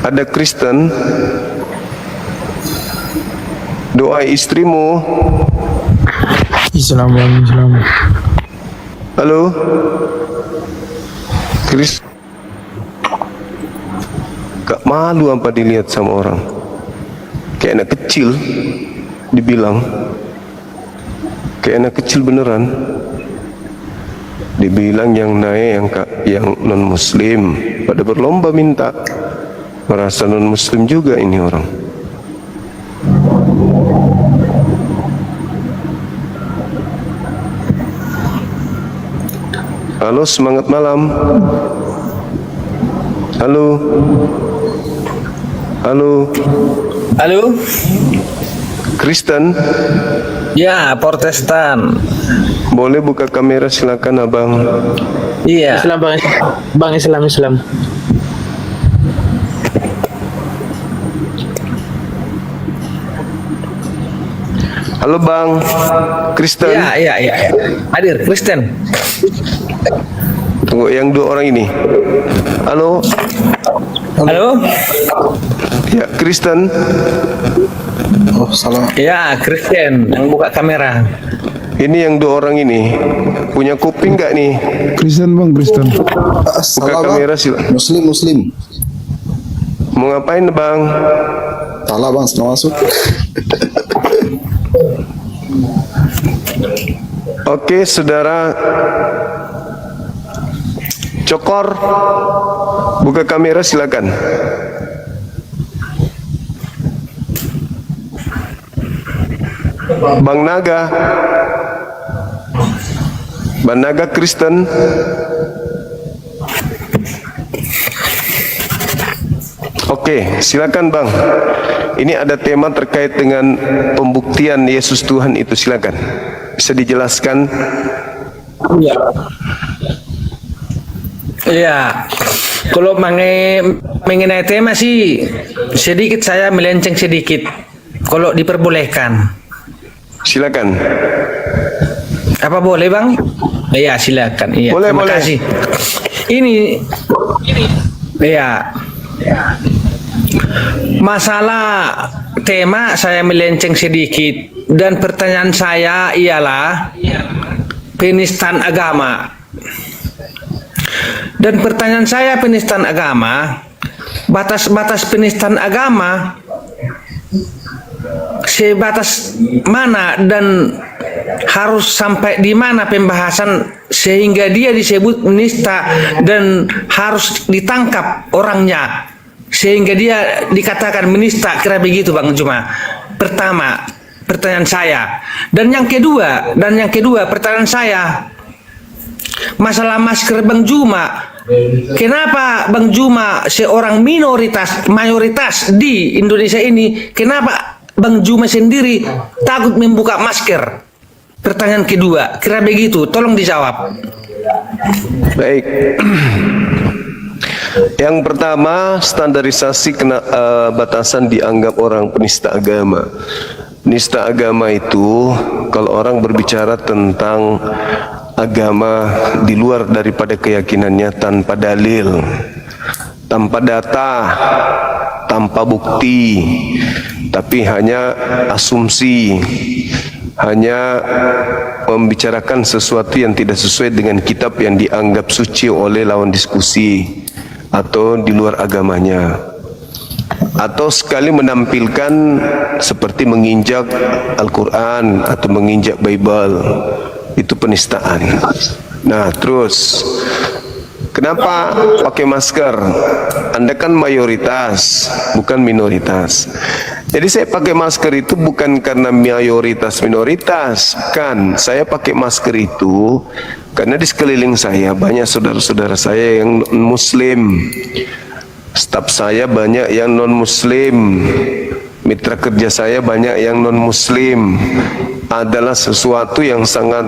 Ada Kristen. Doa istrimu. Islam bang, Islam. Halo, Chris. Gak malu apa dilihat sama orang? Kayak anak kecil dibilang. Kayak anak kecil beneran. Dibilang yang naik yang non muslim, pada berlomba minta. Merasa non muslim juga ini orang. Halo, semangat malam. Halo. Halo. Halo. Kristen. Ya, Protestan. Boleh buka kamera silakan abang. Iya. Islam bang, bang Islam. Halo bang, Kristen. Iya. Hadir, Kristen. Tunggu yang dua orang ini. Halo. Halo. Ya, Kristen. Oh, salah. Ya, Kristen yang buka kamera. Ini yang dua orang ini punya kuping nggak nih? Kristen bang, Kristen. Buka kamera silakan. Muslim. Mau ngapain bang? Salah bang, senang masuk. Oke, saudara Cokor, buka kamera silakan. Bang Naga, Bang Naga Kristen. Oke, silakan bang. Ini ada tema terkait dengan pembuktian Yesus Tuhan itu, silakan. Bisa dijelaskan? Iya. Kalau mengenai tema sih sedikit saya melenceng sedikit. Kalau diperbolehkan. Silakan. Apa boleh bang? Iya silakan. Iya. Boleh, Terima boleh. kasih. Ini. Iya. Masalah tema saya melenceng sedikit dan pertanyaan saya ialah penistaan agama. Dan pertanyaan saya penistaan agama, batas-batas penistaan agama sebatas mana dan harus sampai di mana pembahasan sehingga dia disebut menista dan harus ditangkap orangnya sehingga dia dikatakan menista, kira begitu Bang Juma. Pertama, pertanyaan saya. Dan yang kedua pertanyaan saya masalah masker Bang Juma. Kenapa Bang Juma seorang mayoritas di Indonesia ini, kenapa Bang Juma sendiri takut membuka masker? Pertanyaan kedua, kira begitu, tolong dijawab. Baik. Yang pertama, standarisasi batasan dianggap orang penista agama. Penista agama itu kalau orang berbicara tentang agama di luar daripada keyakinannya tanpa dalil, tanpa data, tanpa bukti, tapi hanya asumsi, hanya membicarakan sesuatu yang tidak sesuai dengan kitab yang dianggap suci oleh lawan diskusi atau di luar agamanya, atau sekali menampilkan seperti menginjak Al-Quran atau menginjak Bible. Itu penistaan. Nah, terus kenapa pakai masker? Anda kan mayoritas, bukan minoritas. Jadi saya pakai masker itu bukan karena mayoritas minoritas, kan? Saya pakai masker itu karena di sekeliling saya banyak saudara-saudara saya yang muslim. Staf saya banyak yang non-muslim. Mitra kerja saya banyak yang non-muslim. Adalah sesuatu yang sangat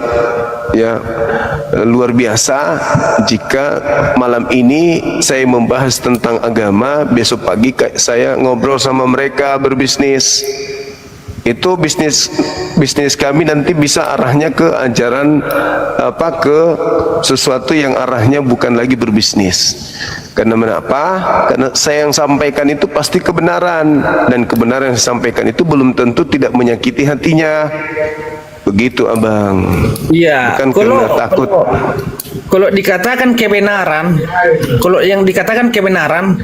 luar biasa jika malam ini saya membahas tentang agama, besok pagi saya ngobrol sama mereka berbisnis. Itu bisnis kami nanti bisa arahnya ke ajaran ke sesuatu yang arahnya bukan lagi berbisnis. Karena kenapa? Karena saya yang sampaikan itu pasti kebenaran, dan kebenaran yang disampaikan itu belum tentu tidak menyakiti hatinya. Begitu, Abang. Iya. Bukan karena takut. Kalau dikatakan kebenaran, kalau yang dikatakan kebenaran,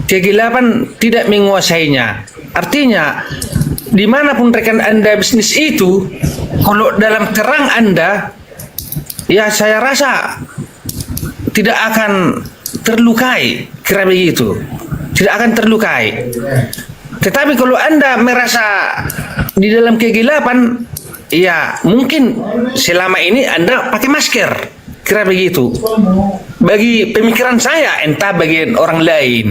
kegelapan tidak menguasainya. Artinya, dimanapun rekan Anda bisnis itu, kalau dalam terang Anda, ya saya rasa tidak akan terlukai, kira begitu. Tidak akan terlukai. Tetapi kalau Anda merasa di dalam kegelapan, ya mungkin selama ini Anda pakai masker, kira begitu. Bagi pemikiran saya, entah bagi orang lain.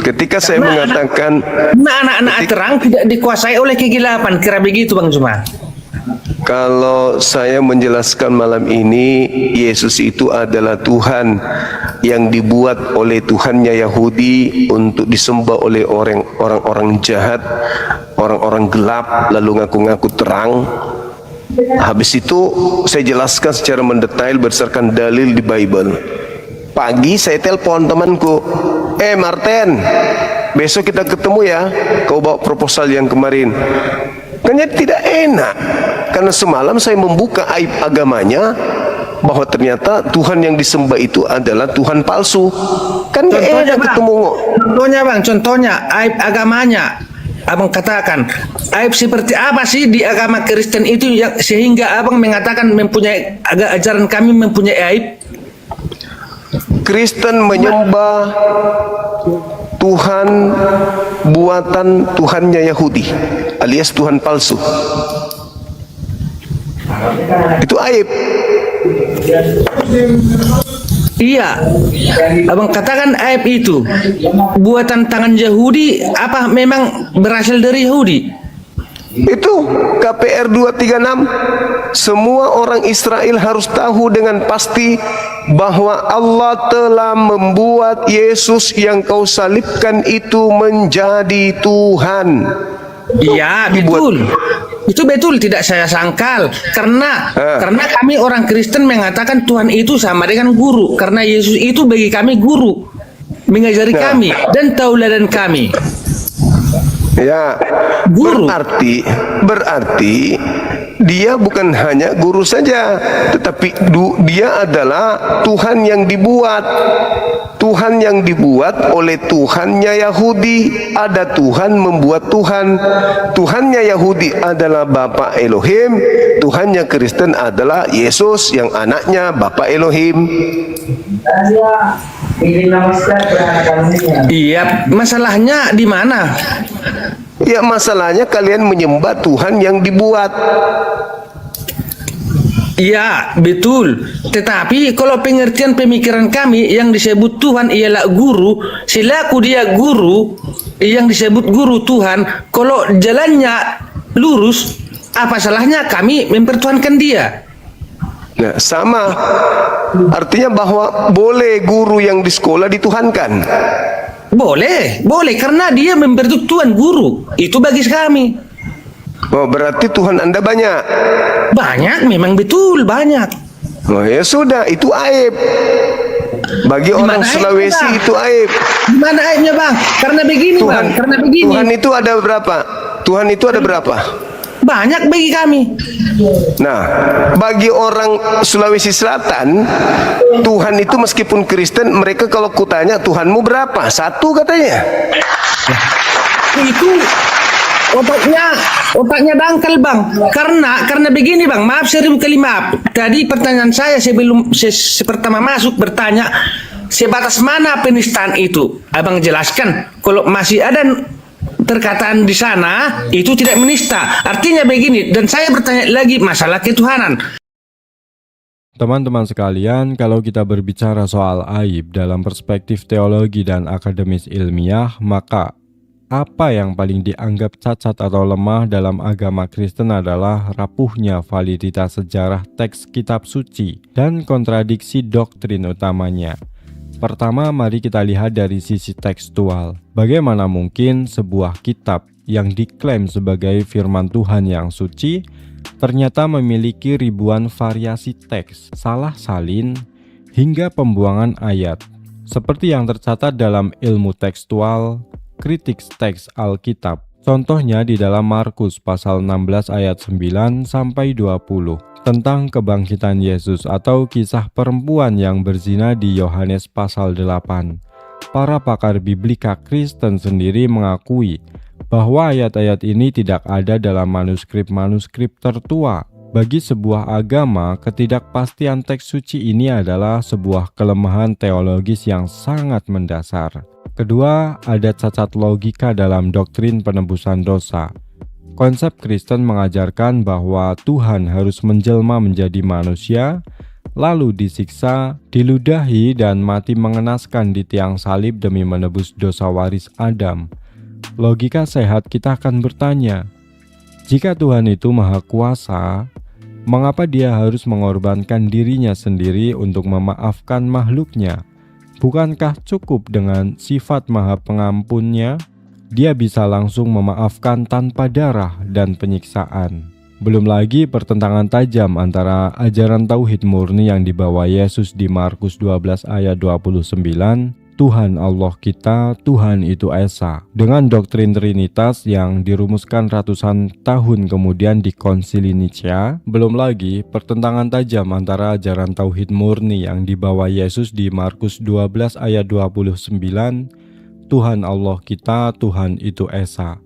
Ketika saya mengatakan anak-anak terang tidak dikuasai oleh kegelapan, kira begitu, Bang Juma. Kalau saya menjelaskan malam ini, Yesus itu adalah Tuhan yang dibuat oleh Tuhannya Yahudi untuk disembah oleh orang-orang jahat, orang-orang gelap, lalu ngaku-ngaku terang. Habis itu saya jelaskan secara mendetail berdasarkan dalil di Bible. Pagi saya telepon temanku, Martin, besok kita ketemu ya, kau bawa proposal yang kemarin. Kan jadi tidak enak, karena semalam saya membuka aib agamanya, bahwa ternyata Tuhan yang disembah itu adalah Tuhan palsu. Kan gak enak ketemu. Contohnya, Bang, contohnya aib agamanya. Abang katakan, aib seperti apa sih di agama Kristen itu yang sehingga Abang mengatakan mempunyai ajaran kami mempunyai aib? Kristen menyembah Tuhan buatan Tuhannya Yahudi, alias Tuhan palsu. Itu aib. Iya, Abang katakan aib itu buatan tangan Yahudi, apa memang berasal dari Yahudi? Itu KPR 236. Semua orang Israel harus tahu dengan pasti bahwa Allah telah membuat Yesus yang kau salibkan itu menjadi Tuhan. Iya, betul. Itu betul, tidak saya sangkal. Karena kami orang Kristen mengatakan Tuhan itu sama dengan guru. Karena Yesus itu bagi kami guru, mengajari kami dan tauladan kami. Ya, berarti dia bukan hanya guru saja, tetapi dia adalah Tuhan yang dibuat. Tuhan yang dibuat oleh Tuhannya Yahudi. Ada Tuhan membuat Tuhan. Tuhannya Yahudi adalah Bapa Elohim. Tuhannya Kristen adalah Yesus yang anaknya Bapa Elohim. Iya, masalahnya di mana? Ya, masalahnya kalian menyembah Tuhan yang dibuat. Iya, betul. Tetapi kalau pengertian pemikiran kami yang disebut Tuhan ialah guru, selaku dia guru yang disebut guru Tuhan, kalau jalannya lurus, apa salahnya kami mempertuhankan dia? Nah, sama. Artinya bahwa boleh guru yang di sekolah dituhankan. Boleh karena dia membentuk Tuhan guru. Itu bagi kami. Oh, berarti Tuhan Anda banyak. Banyak, memang betul banyak. Oh, ya sudah, itu aib. Bagi orang Sulawesi itu aib. Gimana aibnya, Bang? Karena begini, Bang. Karena begini. Tuhan itu ada berapa? Tuhan itu ada berapa? banyak bagi kami. Nah, bagi orang Sulawesi Selatan, Tuhan itu meskipun Kristen, mereka kalau kutanya Tuhanmu berapa? 1 katanya. Itu otaknya dangkal, Bang. Karena begini, Bang. Maaf 1000 kali maaf. Tadi pertanyaan saya sebelum pertama masuk bertanya, sebatas mana penistaan itu? Abang jelaskan. Kalau masih ada perkataan di sana, itu tidak menista. Artinya begini, dan saya bertanya lagi masalah ketuhanan. Teman-teman sekalian, kalau kita berbicara soal aib dalam perspektif teologi dan akademis ilmiah, maka apa yang paling dianggap cacat atau lemah dalam agama Kristen adalah rapuhnya validitas sejarah teks kitab suci dan kontradiksi doktrin utamanya. Pertama, mari kita lihat dari sisi tekstual. Bagaimana mungkin sebuah kitab yang diklaim sebagai firman Tuhan yang suci ternyata memiliki ribuan variasi teks, salah salin, hingga pembuangan ayat, seperti yang tercatat dalam ilmu tekstual, kritik teks Alkitab. Contohnya di dalam Markus pasal 16 ayat 9 sampai 20 tentang kebangkitan Yesus atau kisah perempuan yang berzina di Yohanes pasal 8. Para pakar biblika Kristen sendiri mengakui bahwa ayat-ayat ini tidak ada dalam manuskrip-manuskrip tertua. Bagi sebuah agama, ketidakpastian teks suci ini adalah sebuah kelemahan teologis yang sangat mendasar. Kedua, ada cacat logika dalam doktrin penebusan dosa. Konsep Kristen mengajarkan bahwa Tuhan harus menjelma menjadi manusia, lalu disiksa, diludahi, dan mati mengenaskan di tiang salib demi menebus dosa waris Adam. Logika sehat kita akan bertanya, jika Tuhan itu maha kuasa, mengapa dia harus mengorbankan dirinya sendiri untuk memaafkan makhluknya? Bukankah cukup dengan sifat maha pengampunnya? Dia bisa langsung memaafkan tanpa darah dan penyiksaan. Belum lagi pertentangan tajam antara ajaran tauhid murni yang dibawa Yesus di Markus 12 ayat 29, Tuhan Allah kita, Tuhan itu Esa, dengan doktrin Trinitas yang dirumuskan ratusan tahun kemudian di Konsili Nicea. Belum lagi pertentangan tajam antara ajaran tauhid murni yang dibawa Yesus di Markus 12 ayat 29, Tuhan Allah kita, Tuhan itu Esa,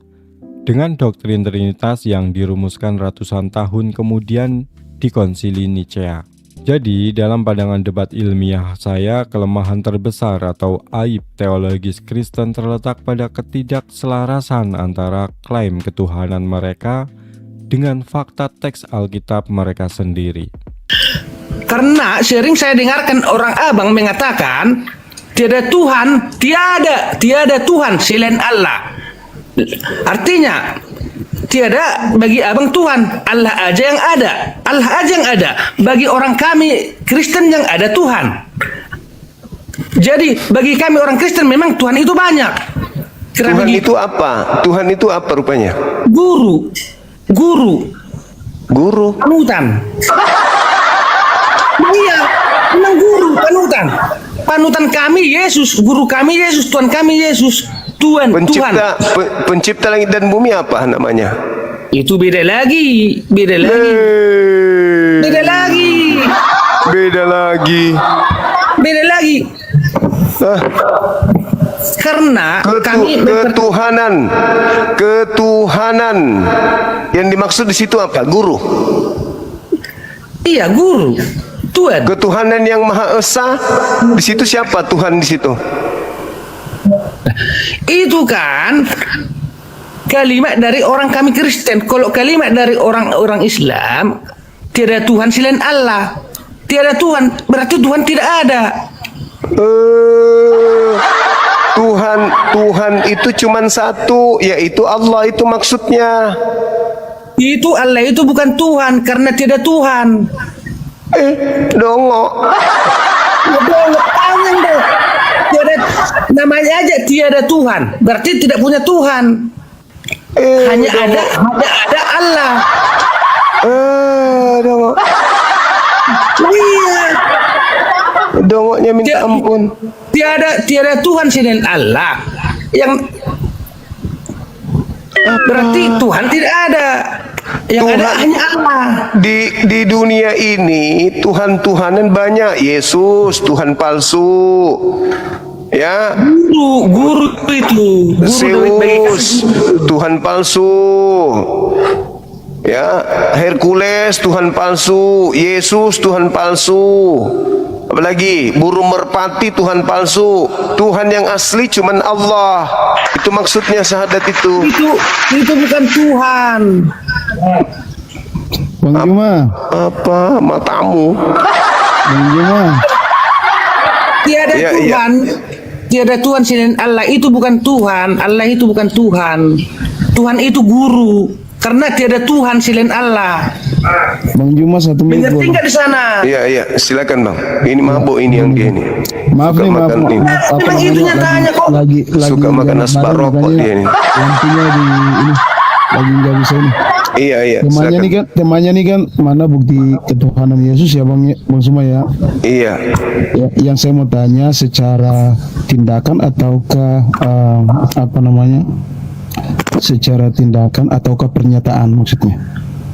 dengan doktrin Trinitas yang dirumuskan ratusan tahun kemudian di Konsili Nicea. Jadi, dalam pandangan debat ilmiah saya, kelemahan terbesar atau aib teologis Kristen terletak pada ketidakselarasan antara klaim ketuhanan mereka dengan fakta teks Alkitab mereka sendiri. Karena sering saya dengarkan orang abang mengatakan, tiada Tuhan, tiada Tuhan selain Allah. Artinya, tiada bagi abang Tuhan, Allah aja yang ada. Allah aja yang ada. Bagi orang kami Kristen yang ada Tuhan. Jadi bagi kami orang Kristen memang Tuhan itu banyak. Tuhan itu apa? Tuhan itu apa rupanya? Guru. Panutan. Iya, memang guru, panutan. Panutan kami Yesus, guru kami Yesus, Tuhan kami Yesus. Tuhan. Pencipta langit dan bumi apa namanya? Itu beda lagi. Karena ketuhanan yang dimaksud di situ apa? Guru. Iya, guru. Tuhan. Ketuhanan yang Maha Esa, di situ siapa Tuhan di situ? Itu kan kalimat dari orang kami Kristen. Kalau kalimat dari orang Islam, tiada Tuhan selain Allah. Tiada Tuhan, berarti Tuhan tidak ada. Tuhan itu cuman satu, yaitu Allah itu maksudnya. Itu Allah itu bukan Tuhan karena tiada Tuhan. Dongo. Tangan dong. Tiada, namanya aja tiada Tuhan, berarti tidak punya Tuhan. Hanya ada Allah. Dongo. Iya. Dongoknya minta ampun. Tiada Tuhan selain Allah. Yang berarti Tuhan tidak ada. Yang ada hanya Allah. Di dunia ini Tuhan-Tuhanan banyak. Yesus Tuhan palsu, ya. Guru itu. Zeus Tuhan palsu, ya. Hercules Tuhan palsu, Yesus Tuhan palsu. Apalagi burung merpati Tuhan palsu. Tuhan yang asli cuman Allah. Itu maksudnya syahadat itu. Itu bukan Tuhan. Bang Juma. Apa matamu? Bang Juma. Tiada Ya, Tuhan. Tiada Tuhan selain Allah. Itu bukan Tuhan. Allah itu bukan Tuhan. Tuhan itu guru. Karena tiada Tuhan selain Allah. Bang Juma 1 menit. Mengerti nggak di sana? Iya, silakan Bang. Ini mabuk ini yang gini. Maaf Suka nih, maaf. makan ini. Memang itu nyatanya kok. Lagi Suka makan asbak rokok dia ini. Lampunya di ini lagi nggak bisa ini. Iya, silakan. Temanya nih kan mana bukti ketuhanan Yesus ya Bang Suma ya. Iya. Ya, yang saya mau tanya secara tindakan ataukah apa namanya? Secara tindakan ataukah pernyataan maksudnya?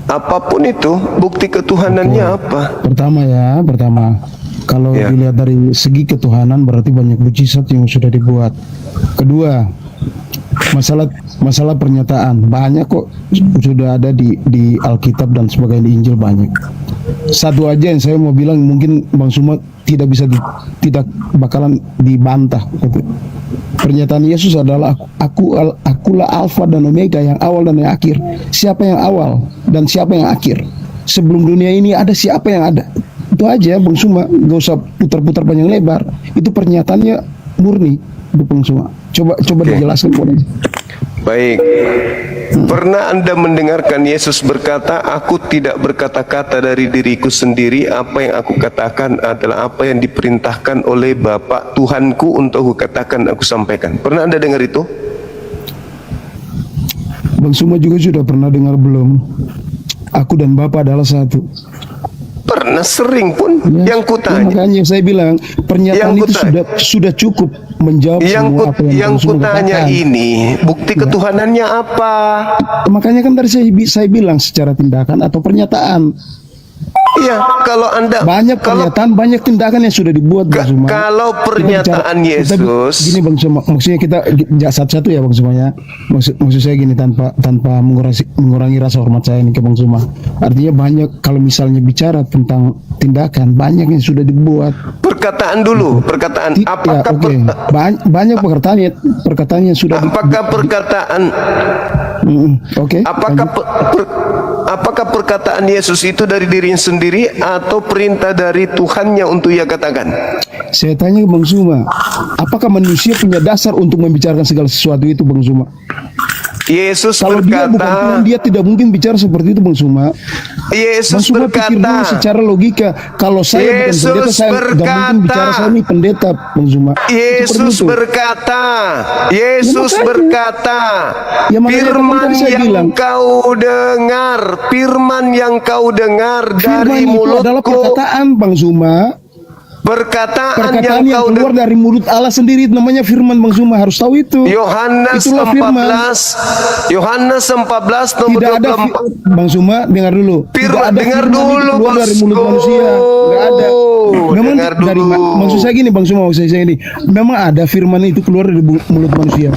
Apapun itu, bukti ketuhanannya apa? Pertama, kalau dilihat dari segi ketuhanan berarti banyak mujizat yang sudah dibuat. Kedua, masalah pernyataan banyak kok sudah ada di Alkitab dan sebagainya, di Injil banyak. Satu aja yang saya mau bilang mungkin Bang Suma tidak bakalan dibantah. Pernyataan Yesus adalah akulah Alfa dan Omega, yang awal dan yang akhir. Siapa yang awal dan siapa yang akhir? Sebelum dunia ini ada, siapa yang ada? Itu aja Bang Suma, gak usah putar-putar panjang lebar. Itu pernyataannya murni Bang Suma. Coba dijelaskan boleh. Baik. Pernah Anda mendengarkan Yesus berkata, aku tidak berkata-kata dari diriku sendiri, apa yang aku katakan adalah apa yang diperintahkan oleh Bapa Tuhanku untuk aku katakan, aku sampaikan. Pernah Anda dengar itu? Bang Suma juga sudah pernah dengar belum? Aku dan Bapa adalah satu. Pernah, sering pun. Yang kutanya, makanya saya bilang pernyataan itu sudah cukup menjawab semua apa yang kutanya ini bukti ketuhanannya apa? Makanya kan tadi saya bilang secara tindakan atau pernyataan. Iya, kalau Anda banyak pernyataan, banyak tindakan yang sudah dibuat Bang Suma. Kalau pernyataan Yesus, gini Bang Suma, maksudnya kita satu-satu ya Bang Suma ya. Maksud saya gini, tanpa mengurangi rasa hormat saya ini ke Bang Suma. Artinya banyak, kalau misalnya bicara tentang tindakan, banyak yang sudah dibuat. Perkataan dulu, perkataan apakah banyak perkataan yang sudah apakah perkataan apakah perkataan Yesus itu dari dirinya sendiri atau perintah dari Tuhannya untuk ia katakan? Saya tanya ke Bang Suma, apakah manusia punya dasar untuk membicarakan segala sesuatu itu Bang Suma? Yesus kalau berkata, dia bukan Tuhan, dia tidak mungkin bicara seperti itu Bang Suma. Yesus Bang Suma pikir dulu secara logika, kalau saya Yesus bukan pendeta, saya tidak mungkin bicara, saya ini pendeta Bang Suma. Yesus berkata, firman yang kau dengar, firman yang kau dengar dari mulutku adalah perkataan Bang Suma. Perkataan yang keluar dari mulut Allah sendiri, namanya firman Bang Suma, harus tahu itu. Yohanes 14 nomor tidak 24. Ada Bang Suma, dengar dulu. Dengar dulu keluar dari mulut manusia. Enggak ada. Memang dari maksud saya gini Bang Suma, maksud saya ini memang ada firman itu keluar dari mulut manusia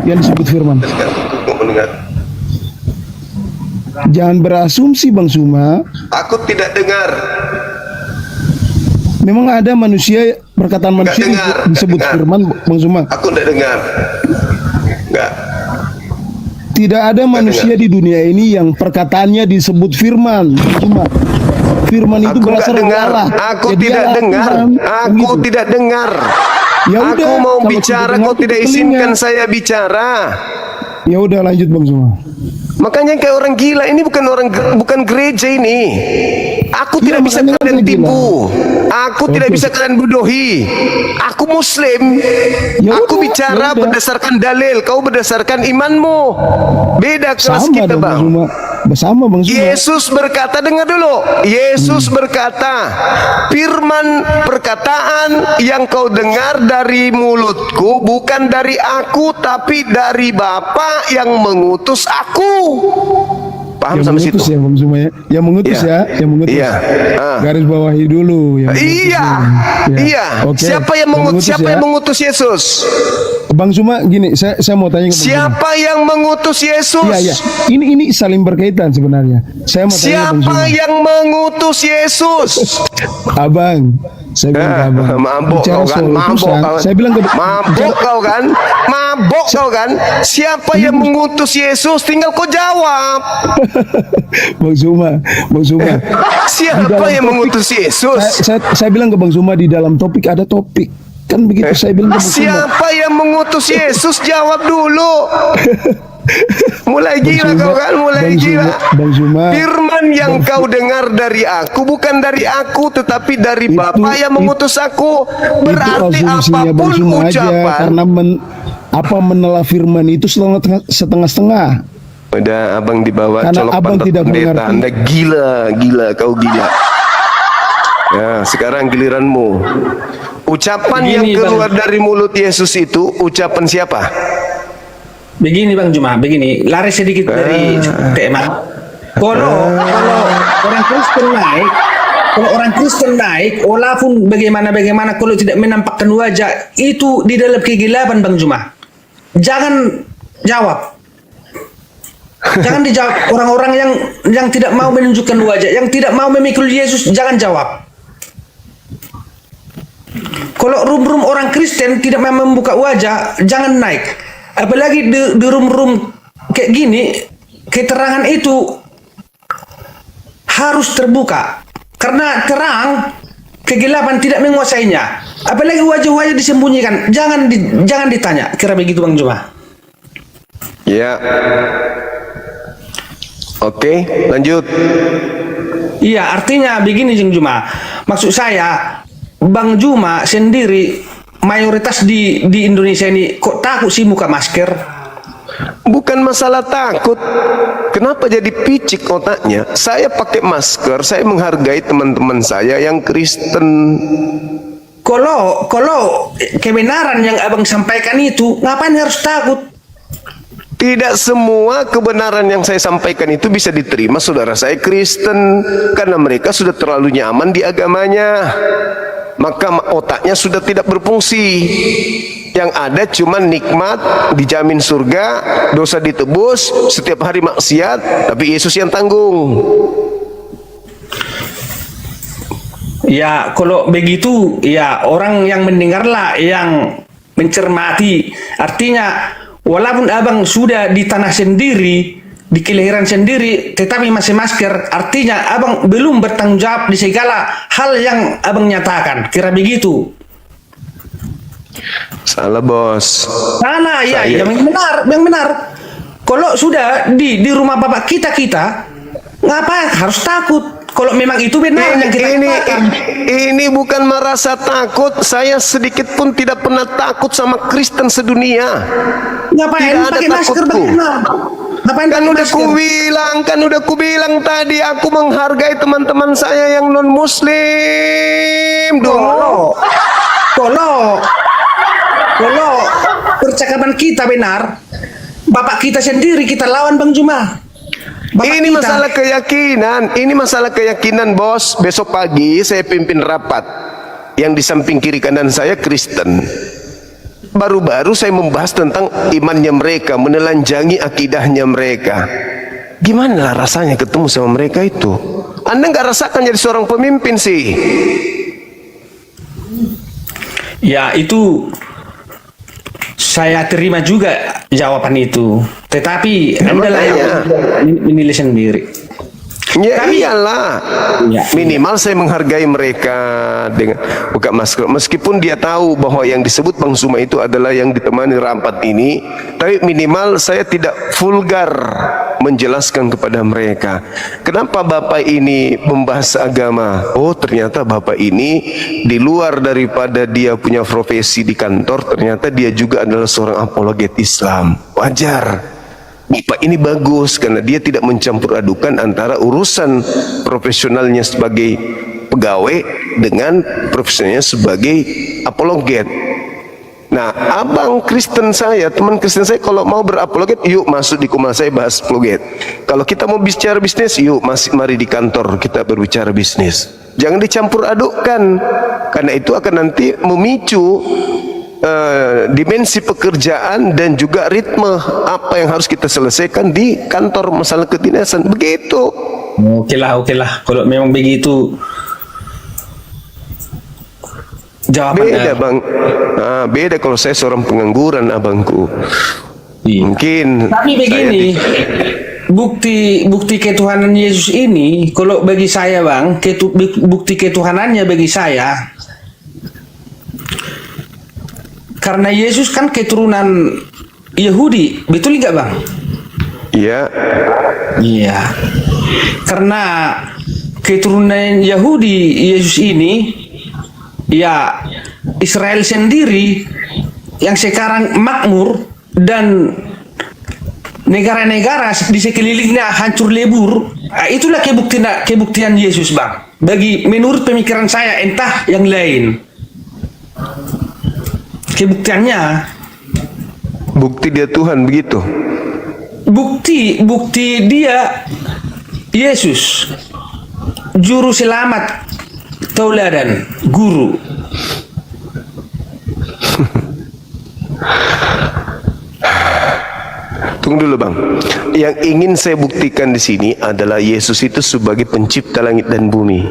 yang disebut firman. Jangan berasumsi Bang Suma. Aku tidak dengar. Memang ada manusia, perkataan manusia disebut firman Bang Suma. Aku tidak dengar. Enggak. Tidak ada manusia di dunia ini yang perkataannya disebut firman Bang Suma. Firman itu berasal dari Allah. Aku tidak dengar. Aku tidak dengar. Ya aku mau bicara, kau tidak izinkan saya bicara. Ya udah, lanjut Bang Suma. Makanya kayak orang gila ini bukan gereja ini. Aku tidak bisa kalian tipu. Aku tidak bisa kalian bodohi. Aku Muslim. Aku bicara berdasarkan dalil. Kau berdasarkan imanmu. Beda kelas kita Bang. Bersama Bang Suma. Yesus berkata, dengar dulu. Yesus berkata, firman perkataan yang kau dengar dari mulutku bukan dari aku, tapi dari Bapa yang mengutus aku. Paham yang sampai mengutus situ? ya Bang Zuma ya. Yang mengutus Iya. ya, yang mengutus. Iya. Ah. Garis bawahi dulu yang mengutus Iya, ya. iya. Oke. Siapa yang mengutus? Siapa ya. yang mengutus Yesus? Bang Zuma gini, saya mau tanya ke Bang Zuma. Siapa yang mengutus Yesus? Iya, iya. Ini saling berkaitan sebenarnya. Saya mau tanya Bang Siapa Zuma. yang mengutus Yesus? Abang, saya bilang ke Abang. Mabok Bicara kau kan, soal mabok utusan, kau. saya bilang ke Mabok kau kan, mabok kau kan. Siapa yang mengutus Yesus? Tinggal kau jawab. Bang Zuma, Bang Zuma. Siapa yang mengutus Yesus? Saya bilang ke Bang Zuma di dalam topik ada topik. Kan begitu saya bilang ke Bang Zuma. Siapa yang mengutus Yesus? Jawab dulu. Mulai gila kau kan, mulai gila. Bang Zuma. Firman yang kau dengar dari aku bukan dari aku, tetapi dari Bapa yang mengutus aku. Berarti asumsinya Bang apapun Zuma aja, ucapan. karena menelah firman itu setengah-setengah. Udah abang dibawa Karena colok abang pantat tidak pendeta. mengerti. Anda gila, kau gila. Ya, sekarang giliranmu. Ucapan Begini, yang keluar Bang. dari mulut Yesus itu ucapan siapa? Begini Bang Juma, begini, lari sedikit dari tema. Kalau orang Kristen naik, kalau orang Kristen naik, walaupun bagaimana kalau tidak menampakkan wajah, itu di dalam kegelapan Bang Juma. Jangan jawab. Jangan dijawab. Orang-orang yang tidak mau menunjukkan wajah, yang tidak mau memikul Yesus, jangan jawab. Kalau rum-rum orang Kristen tidak mau membuka wajah, jangan naik. Apalagi di rum-rum kayak gini, keterangan itu harus terbuka. Karena terang, kegelapan tidak menguasainya. Apalagi wajah-wajah disembunyikan, jangan ditanya. Kira begitu Bang Juma. Ya. Oke, lanjut. Iya, artinya begini Jeng Juma. Maksud saya, Bang Juma sendiri mayoritas di Indonesia ini kok takut sih buka masker? Bukan masalah takut. Kenapa jadi picik otaknya? Saya pakai masker, saya menghargai teman-teman saya yang Kristen. Kalau kebenaran yang abang sampaikan itu, ngapain harus takut? Tidak semua kebenaran yang saya sampaikan itu bisa diterima saudara saya Kristen, karena mereka sudah terlalu nyaman di agamanya. Maka otaknya sudah tidak berfungsi. Yang ada cuma nikmat, dijamin surga, dosa ditebus, setiap hari maksiat, tapi Yesus yang tanggung. Ya, kalau begitu, ya orang yang mendengarlah, yang mencermati. Artinya, walaupun abang sudah di tanah sendiri, di kelahiran sendiri, tetapi masih masker, artinya abang belum bertanggung jawab di segala hal yang abang nyatakan. Kira begitu? Salah bos. Sana ya, yang benar. Kalau sudah di rumah bapak kita, ngapain harus takut? Kalau memang itu benar yang kita katakan. Ini bukan merasa takut. Saya sedikit pun tidak pernah takut sama Kristen sedunia. Ngapain tidak ada pakai masker takutku. Ngapain Kan pakai udah masker? ku bilang tadi, aku menghargai teman-teman saya yang non Muslim dulu. Kalau percakapan kita benar, bapak kita sendiri kita lawan Bang Juma. Ini masalah keyakinan. Ini masalah keyakinan, bos. Besok pagi saya pimpin rapat. Yang di samping kiri kanan saya Kristen. Baru-baru saya membahas tentang imannya mereka, menelanjangi akidahnya mereka. Gimana lah rasanya ketemu sama mereka itu? Anda nggak rasakan jadi seorang pemimpin sih? Ya, itu saya terima juga jawaban itu. Tetapi Anda lah yang menilai sendiri. Ya iyalah. Minimal saya menghargai mereka dengan buka masker. Meskipun dia tahu bahwa yang disebut Bang Zuma itu adalah yang ditemani rapat ini, tapi minimal saya tidak vulgar menjelaskan kepada mereka. Kenapa Bapak ini membahas agama? Oh, ternyata Bapak ini di luar daripada dia punya profesi di kantor, ternyata dia juga adalah seorang apologet Islam. Wajar. Bapak ini bagus karena dia tidak mencampur adukan antara urusan profesionalnya sebagai pegawai dengan profesionalnya sebagai apologet. Nah, abang Kristen saya, teman Kristen saya kalau mau berapologet, yuk masuk di Kumal saya bahas apologet. Kalau kita mau bicara bisnis, yuk mari di kantor kita berbicara bisnis. Jangan dicampur adukkan, karena itu akan nanti memicu dimensi pekerjaan dan juga ritme apa yang harus kita selesaikan di kantor masalah kedinasan. Begitu. Oke lah. Kalau memang begitu, jawabannya beda bang. Beda kalau saya seorang pengangguran, abangku. Mungkin. Tapi begini, bukti ketuhanan Yesus ini, kalau bagi saya bang, bukti ketuhanannya bagi saya, karena Yesus kan keturunan Yahudi, betul nggak bang? Iya. Iya. Karena keturunan Yahudi Yesus ini, ya Israel sendiri yang sekarang makmur dan negara-negara di sekelilingnya hancur lebur. Itulah kebuktian Yesus bang. Bagi menurut pemikiran saya, entah yang lain. Kebuktiannya, bukti dia Tuhan begitu. Bukti dia Yesus, juru selamat, tauladan, guru. Tunggu dulu bang. Yang ingin saya buktikan di sini adalah Yesus itu sebagai pencipta langit dan bumi.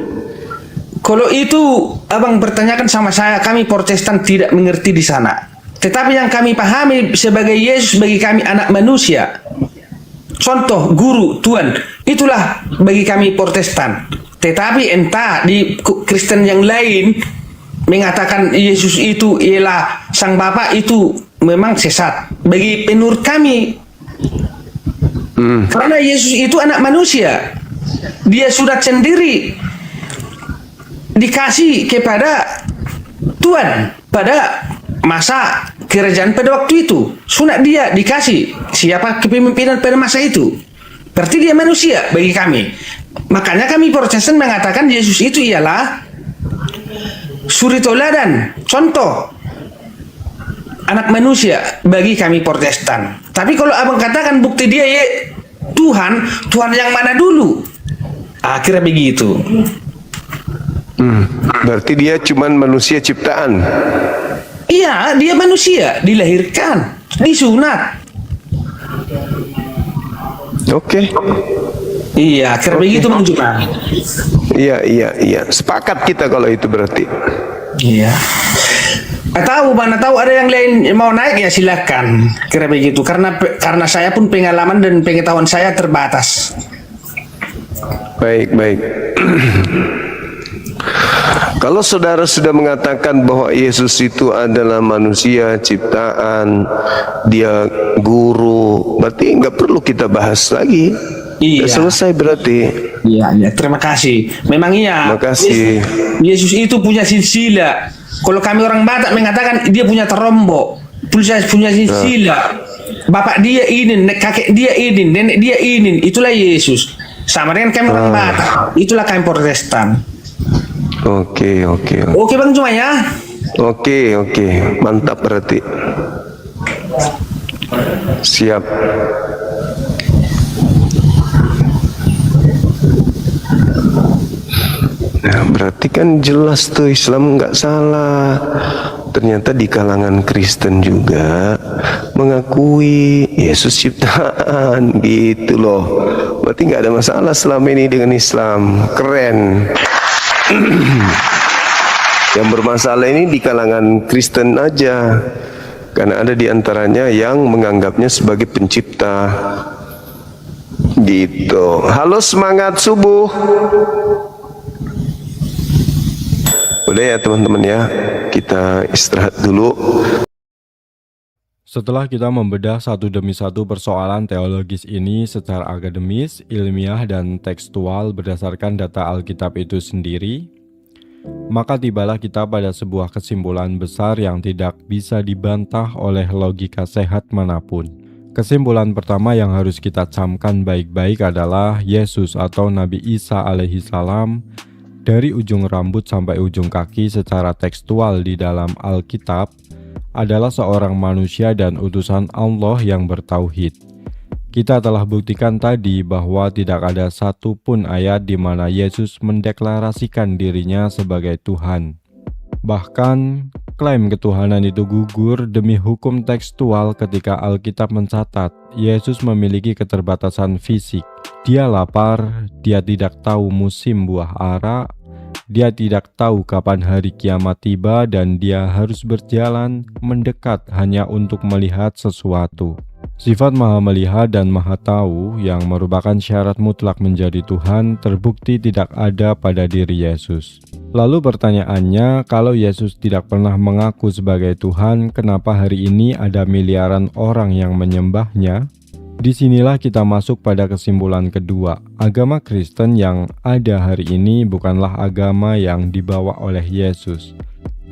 Kalau itu abang bertanyakan sama saya, kami Protestan tidak mengerti di sana. Tetapi yang kami pahami sebagai Yesus bagi kami anak manusia, contoh, guru, Tuhan, itulah bagi kami Protestan. Tetapi entah di Kristen yang lain mengatakan Yesus itu ialah Sang Bapa, itu memang sesat bagi penurut kami. Karena Yesus itu anak manusia, dia sudah sendiri dikasih kepada Tuhan pada masa kerajaan pada waktu itu. Sunat dia dikasih siapa kepemimpinan pada masa itu, berarti dia manusia bagi kami. Makanya kami Protestan mengatakan Yesus itu ialah suri tauladan, contoh anak manusia bagi kami Protestan. Tapi kalau abang katakan bukti dia ya Tuhan yang mana dulu? Akhirnya begitu. Berarti dia cuman manusia ciptaan. Iya, dia manusia, dilahirkan, disunat. Oke. Iya, akhirnya begitu Bang Juma. Iya. Sepakat kita kalau itu berarti. Iya. Mana tahu ada yang lain mau naik ya silakan. Kira begitu karena saya pun pengalaman dan pengetahuan saya terbatas. Baik. Kalau saudara sudah mengatakan bahwa Yesus itu adalah manusia ciptaan, dia guru, berarti nggak perlu kita bahas lagi. Iya. Selesai berarti. Iya. Terima kasih. Memang iya. Terima kasih. Yesus itu punya silsilah. Kalau kami orang Batak mengatakan dia punya terombok, punya silsilah. Bapak dia ini, kakek dia ini, nenek dia ini. Itulah Yesus. Sama dengan kami orang Batak. Itulah kami Protestan. Oke. Oke Bang Juma ya. Oke. Mantap berarti. Siap. Nah, berarti kan jelas tuh Islam nggak salah. Ternyata di kalangan Kristen juga mengakui Yesus ciptaan gitu loh. Berarti nggak ada masalah selama ini dengan Islam. Keren. Yang bermasalah ini di kalangan Kristen aja, karena ada di antaranya yang menganggapnya sebagai pencipta. Gitu. Halo, semangat subuh. Udah ya teman-teman ya, kita istirahat dulu. Setelah kita membedah satu demi satu persoalan teologis ini secara akademis, ilmiah, dan tekstual berdasarkan data Alkitab itu sendiri, maka tibalah kita pada sebuah kesimpulan besar yang tidak bisa dibantah oleh logika sehat manapun. Kesimpulan pertama yang harus kita camkan baik-baik adalah Yesus atau Nabi Isa alaihissalam dari ujung rambut sampai ujung kaki secara tekstual di dalam Alkitab adalah seorang manusia dan utusan Allah yang bertauhid. Kita telah buktikan tadi bahwa tidak ada satupun ayat di mana Yesus mendeklarasikan dirinya sebagai Tuhan. Bahkan, klaim ketuhanan itu gugur demi hukum tekstual ketika Alkitab mencatat Yesus memiliki keterbatasan fisik. Dia lapar, dia tidak tahu musim buah ara, dia tidak tahu kapan hari kiamat tiba, dan dia harus berjalan mendekat hanya untuk melihat sesuatu. Sifat maha melihat dan maha tahu yang merupakan syarat mutlak menjadi Tuhan terbukti tidak ada pada diri Yesus. Lalu pertanyaannya, kalau Yesus tidak pernah mengaku sebagai Tuhan, kenapa hari ini ada miliaran orang yang menyembahnya? Disinilah kita masuk pada kesimpulan kedua. Agama Kristen yang ada hari ini bukanlah agama yang dibawa oleh Yesus,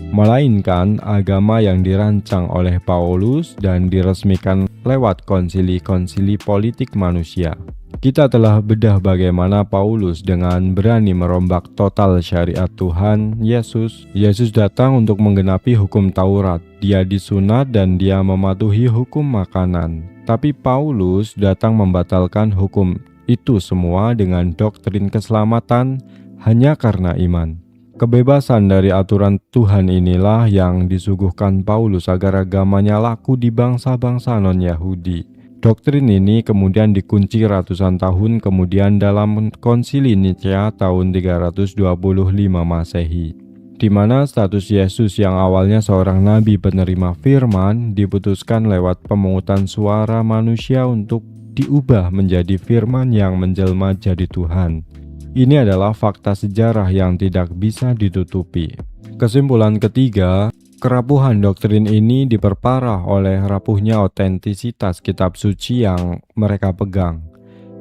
melainkan agama yang dirancang oleh Paulus dan diresmikan lewat konsili-konsili politik manusia. Kita telah bedah bagaimana Paulus dengan berani merombak total syariat Tuhan Yesus. Yesus datang untuk menggenapi hukum Taurat. Dia disunat dan dia mematuhi hukum makanan. Tapi Paulus datang membatalkan hukum itu semua dengan doktrin keselamatan hanya karena iman. Kebebasan dari aturan Tuhan inilah yang disuguhkan Paulus agar agamanya laku di bangsa-bangsa non-Yahudi. Doktrin ini kemudian dikunci ratusan tahun kemudian dalam konsili Nicea tahun 325 Masehi, di mana status Yesus yang awalnya seorang nabi penerima firman diputuskan lewat pemungutan suara manusia untuk diubah menjadi firman yang menjelma jadi Tuhan. Ini adalah fakta sejarah yang tidak bisa ditutupi. Kesimpulan ketiga, kerapuhan doktrin ini diperparah oleh rapuhnya otentisitas kitab suci yang mereka pegang.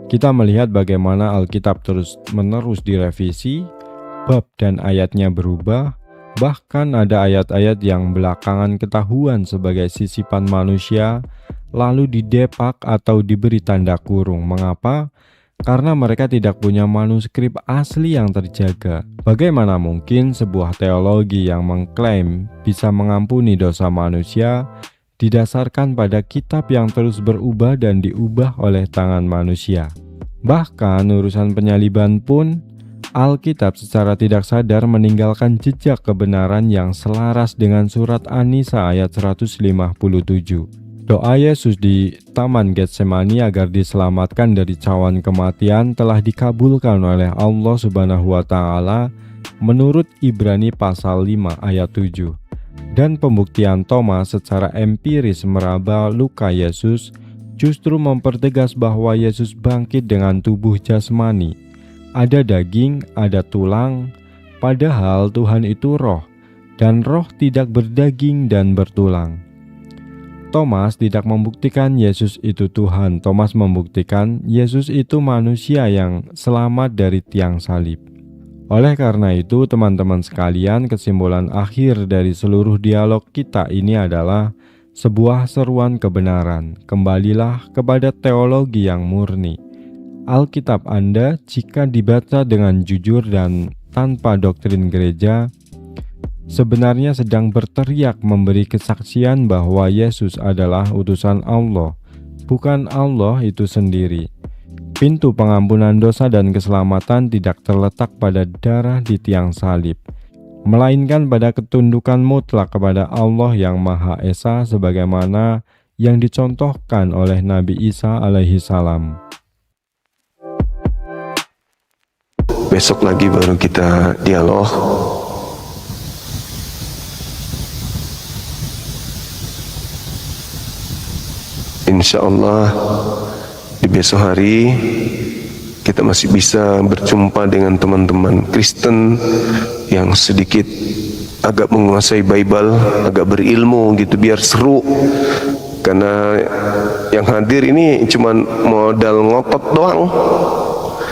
Kita melihat bagaimana Alkitab terus-menerus direvisi, bab dan ayatnya berubah, bahkan ada ayat-ayat yang belakangan ketahuan sebagai sisipan manusia, lalu didepak atau diberi tanda kurung. Mengapa? Karena mereka tidak punya manuskrip asli yang terjaga. Bagaimana mungkin sebuah teologi yang mengklaim bisa mengampuni dosa manusia didasarkan pada kitab yang terus berubah dan diubah oleh tangan manusia? Bahkan urusan penyaliban pun, Alkitab secara tidak sadar meninggalkan jejak kebenaran yang selaras dengan surat An-Nisa ayat 157. Doa Yesus di Taman Getsemani agar diselamatkan dari cawan kematian telah dikabulkan oleh Allah Subhanahu wa Ta'ala menurut Ibrani pasal 5 ayat 7. Dan pembuktian Thomas secara empiris meraba luka Yesus justru mempertegas bahwa Yesus bangkit dengan tubuh jasmani. Ada daging, ada tulang, padahal Tuhan itu roh, dan roh tidak berdaging dan bertulang. Thomas tidak membuktikan Yesus itu Tuhan. Thomas membuktikan Yesus itu manusia yang selamat dari tiang salib. Oleh karena itu, teman-teman sekalian, kesimpulan akhir dari seluruh dialog kita ini adalah sebuah seruan kebenaran. Kembalilah kepada teologi yang murni. Alkitab Anda, jika dibaca dengan jujur dan tanpa doktrin gereja, sebenarnya sedang berteriak memberi kesaksian bahwa Yesus adalah utusan Allah, bukan Allah itu sendiri. Pintu pengampunan dosa dan keselamatan tidak terletak pada darah di tiang salib, melainkan pada ketundukan mutlak kepada Allah yang Maha Esa sebagaimana yang dicontohkan oleh Nabi Isa alaihi salam. Besok lagi baru kita dialog. Insya Allah di besok hari kita masih bisa berjumpa dengan teman-teman Kristen yang sedikit agak menguasai Bible, agak berilmu gitu, biar seru. Karena yang hadir ini cuma modal ngotot doang,